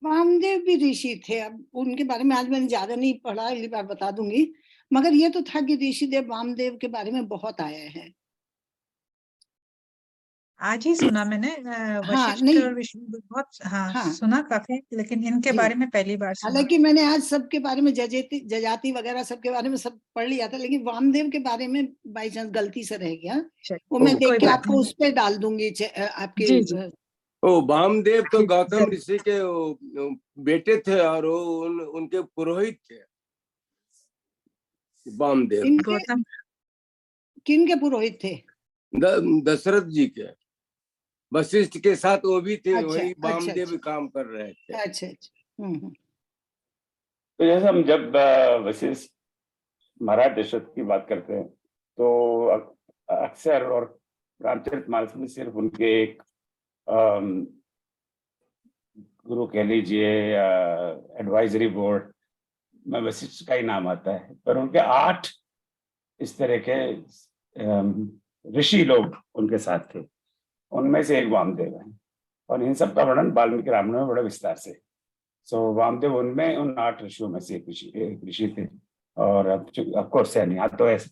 वामदेव भी ऋषि थे। अब उनके बारे में आज मैंने ज्यादा नहीं पढ़ा, अगली बार बता दूंगी, मगर ये तो था कि ऋषिदेव वामदेव के बारे में बहुत आया है। आज ही सुना मैंने वशिष्ठ नहीं। और विष्णु बहुत, हाँ हाँ सुना काफी, लेकिन इनके जी। बारे में पहली बार सुना। हालांकि मैंने आज सबके बारे में जजाति वगैरह सबके बारे में सब पढ़ लिया था, लेकिन वामदेव के बारे में बाई चांस गलती से रह गया। वो मैं देख कोई के बात आपको नहीं। उस पे डाल दूंगी आपके। जी जी। ओ वामदेव तो जी, गौतम जरूर। ऋषि के बेटे थे और वो उनके पुरोहित थे वामदेव। इनके गौतम, किन के पुरोहित थे? दशरथ जी के, वशिष्ठ के साथ वो भी थे, अच्छा वही अच्छा वामदेव अच्छा काम कर रहे थे। अच्छा अच्छा। तो जैसे हम जब वशिष्ठ महाराज दशरथ की बात करते हैं तो अक्सर और रामचरितमानस में सिर्फ उनके एक गुरु कह लीजिए, एडवाइजरी बोर्ड में वशिष्ठ का ही नाम आता है, पर उनके 8 इस तरह के ऋषि लोग उनके साथ थे। उनमें से एक वामदेव है और इन सब का वर्णन वाल्मीकि रामायण में बड़े विस्तार से। सो वामदेव उनमें उन 8 ऋषियों में से एक ऋषि थे। और ऑफ कोर्स यहाँ तो ऐसे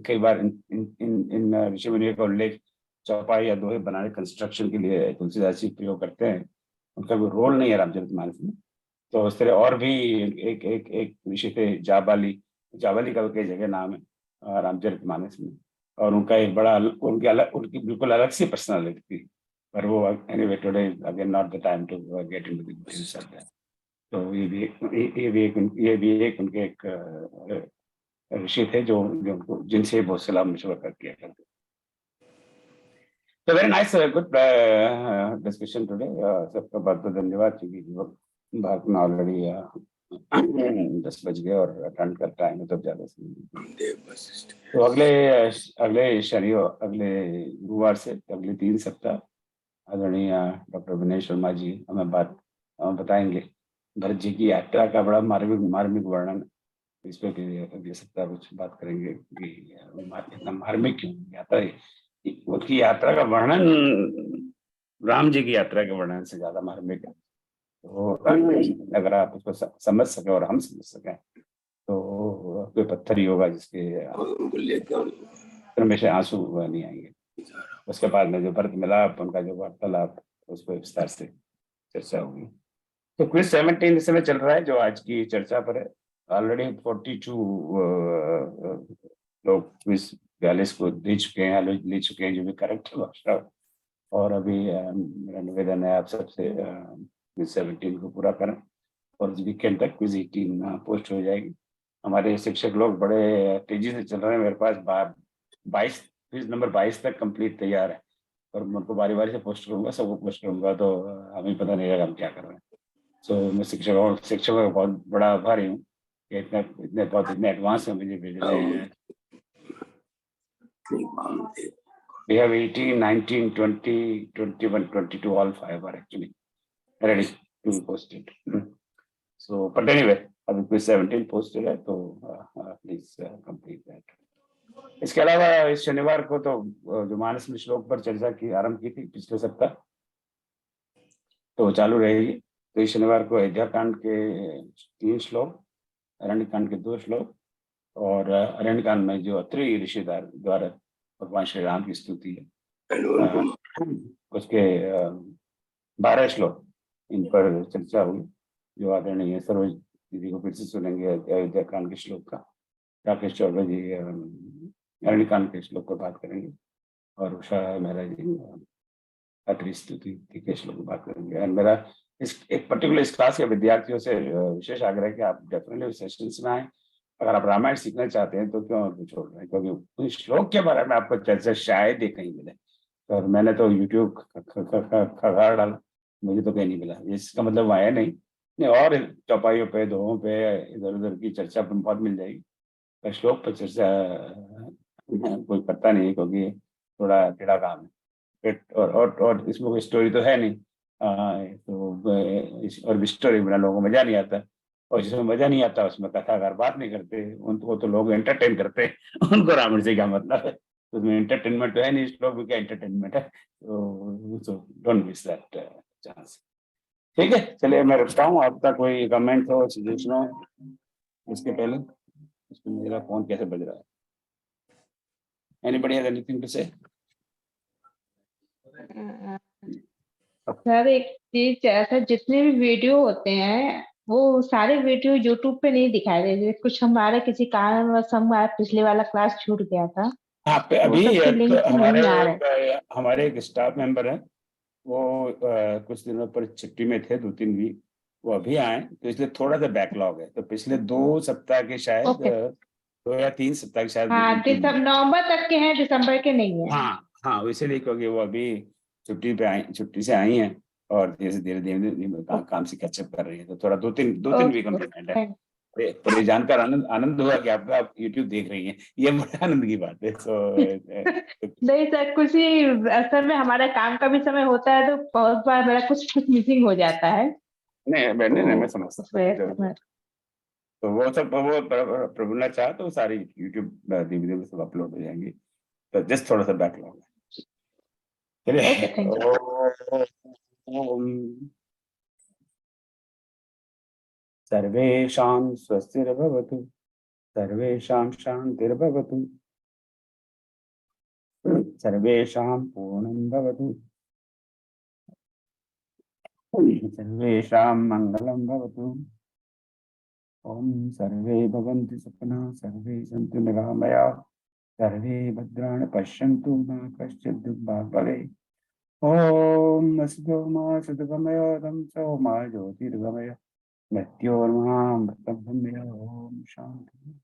कई बार इन ऋषि मुनियों का उल्लेख चौपाई या दोहे बनाने कंस्ट्रक्शन के लिए तुलसीदास जी प्रयोग करते हैं। उनका कोई रोल नहीं है रामचरितमानस में। तो उस तरह और भी एक ऋषि थे जाबाली का कई जगह नाम है रामचरितमानस में। और उनका एक बड़ा उनकी बिल्कुल अलग सी पर्सनालिटी थी। पर वो anyway today again not the time to get into the details of that. तो ये भी एक उनके एक ऋषि थे जो जिनसे बहुत सलाह मशवरा किया करते। तो very nice, good discussion today. सबका बहुत बहुत धन्यवाद, क्योंकि भारत में ऑलरेडी 10 बज गए और अटेंड का टाइम है तो ज्यादा तो अगले गुरुवार से अगले 3 सप्ताह आदरणीय डॉक्टर विनय शर्मा जी हमें बताएंगे भरत जी की यात्रा का बड़ा मार्मिक वर्णन। इस पे अगले सप्ताह कुछ बात करेंगे कि इतना मार्मिक क्यों यात्रा, उनकी यात्रा का वर्णन राम जी की यात्रा के वर्णन से ज्यादा मार्मिक है। तो अगर आप उसको समझ सके और हम समझ सकें तो कोई पत्थर ही होगा जिसके में से आंसू नहीं आएंगे। उसके बाद में जो भरत मिलाप, उनका जो वार्तालाप, उस पर विस्तार से चर्चा होगी। तो क्विज 17 इस समय चल रहा है जो आज की चर्चा पर है। ऑलरेडी 42 लोग क्विज 42 को ले चुके हैं जो भी करेक्ट है। और अभी मेरा निवेदन है आप सबसे क्विज 17 को पूरा करें और इस वीकेंड तक क्विज 18 पोस्ट हो जाएगी। हमारे शिक्षक लोग बड़े तेजी से चल रहे हैं। मेरे पास 22 क्विज नंबर 22 तक कंप्लीट तैयार है और मैं उनको बारी बारी से पोस्ट करूंगा, सबको पोस्ट करूंगा, तो हमें पता नहीं रहेगा हम क्या कर रहे हैं। सो मैं शिक्षकों का बहुत बड़ा आभारी हूँ कि इतने एडवांस में मुझे भेज रहे हैं। We have 18, 19, 20, 21, 22, all 5 are actually ready to be posted. So, but anyway, अभी कोई 17 posted है तो please complete that. इसके अलावा इस शनिवार को तो जो मानस में श्लोक पर चर्चा की आरंभ की थी पिछले सप्ताह, तो चालू रहेगी। तो इस शनिवार को अयोध्या कांड के 3 श्लोक, अरण्य कांड के 2 श्लोक और अरण्य कांड में जो अत्रि ऋषि द्वारा भगवान श्री राम की स्तुति है उसके 12 श्लोक इन पर चर्चा हुई, जो आदरणीय सरोज दीदी को फिर से सुनेंगे अयोध्या कांड के श्लोक का। राकेश चौबे जी अरण्य कांड के श्लोक पर बात करेंगे और उषा मेहरा जी अत्रि स्तुति के श्लोक पर बात करेंगे। और मेरा एक पर्टिकुलर इस क्लास के विद्यार्थियों से विशेष आग्रह है कि आप डेफिनेटली सेशंस में आए। अगर आप रामायण सीखना चाहते हैं तो क्यों छोड़ रहे हैं, क्योंकि उस श्लोक के बारे में आपको चर्चा शायद ही कहीं मिले। और मैंने तो यूट्यूब खगार डाला, मुझे तो कहीं नहीं मिला। इसका मतलब वहाँ है नहीं, और चौपाइयों पे दोहों पे इधर उधर की चर्चा बहुत मिल जाएगी, पर श्लोक पर चर्चा कोई करता नहीं क्योंकि थोड़ा टेढ़ा काम है। और इसमें कोई स्टोरी तो है नहीं, तो और स्टोरी बिना लोगों को मजा नहीं आता, और जिसमें मजा नहीं आता उसमें कथाकार बात नहीं करते, उनको तो लोग एंटरटेन करते हैं, उनको रामायण से क्या मतलब है। तो उसमें एंटरटेनमेंट तो है नहीं, श्लोक भी क्या एंटरटेनमेंट है। तो डोंट मिस दैट चांस। ठीक है, चलिए मैं रखता हूँ। आपका कोई कमेंट हो, सजेशन हो इसके पहले? इसमें मेरा फोन कैसे बज रहा है? एनीबॉडी हैज एनीथिंग टू से? सर एक चीज ऐसा, जितने भी वीडियो होते हैं वो सारे वीडियो यूट्यूब पे नहीं दिखाए देते। कुछ हमारे किसी कारणवश हमारा पिछले वाला क्लास छूट गया था, हाँ, पे वो अभी सबके एक लिंक नहीं आ रहे। हमारे एक स्टाफ मेंबर है, वो कुछ दिनों पर छुट्टी में थे, 2-3 वीक। वो अभी आए, तो इसलिए थोड़ा सा बैकलॉग है। तो पिछले 2 सप्ताह के शायद ओके। 2 या 3 सप्ताह के शायद हाँ, YouTube। नवंबर तक के हैं, दिसंबर के नहीं है। हाँ हाँ, इसीलिए क्योंकि वो अभी छुट्टी से आई हैं और धीरे धीरे काम से कैचअप कर रही है। तो थोड़ा 2-3 वीक ओके, उनका है। पर ये जानकर आनंद आनंद हुआ कि आप YouTube देख रही हैं, ये बड़े आनंद की बात है। नहीं सर, कुछ ही असल में हमारा काम का भी समय होता है, तो बहुत बार मेरा कुछ कुछ मिसिंग हो जाता है। नहीं, मैं तो समझता उस वजह से हूँ। तो वो सब, वो प्रभु ने चाहा तो सारी YouTube धीरे धीरे सब अपलोड हो जाएंगी। तो जस्ट थोड़ा सा बैकलॉग है। Okay, thank you. ओम सर्वेषां स्वस्तिर्भवतु, सर्वेषां शान्तिर्भवतु, सर्वेषां पूर्णं भवतु, सर्वेषां मङ्गलं भवतु। ओम सर्वे भवन्तु सुखिनः, सर्वे सन्तु निरामयाः, सर्वे भद्राणि पश्यन्तु मा कश्चित् दुःखभाग् भवेत्। ओम असतो मा सद्गमय तमसो मा ज्योतिर्गमय, मृत्योर्मामृतभ्रमय। ओम शांति।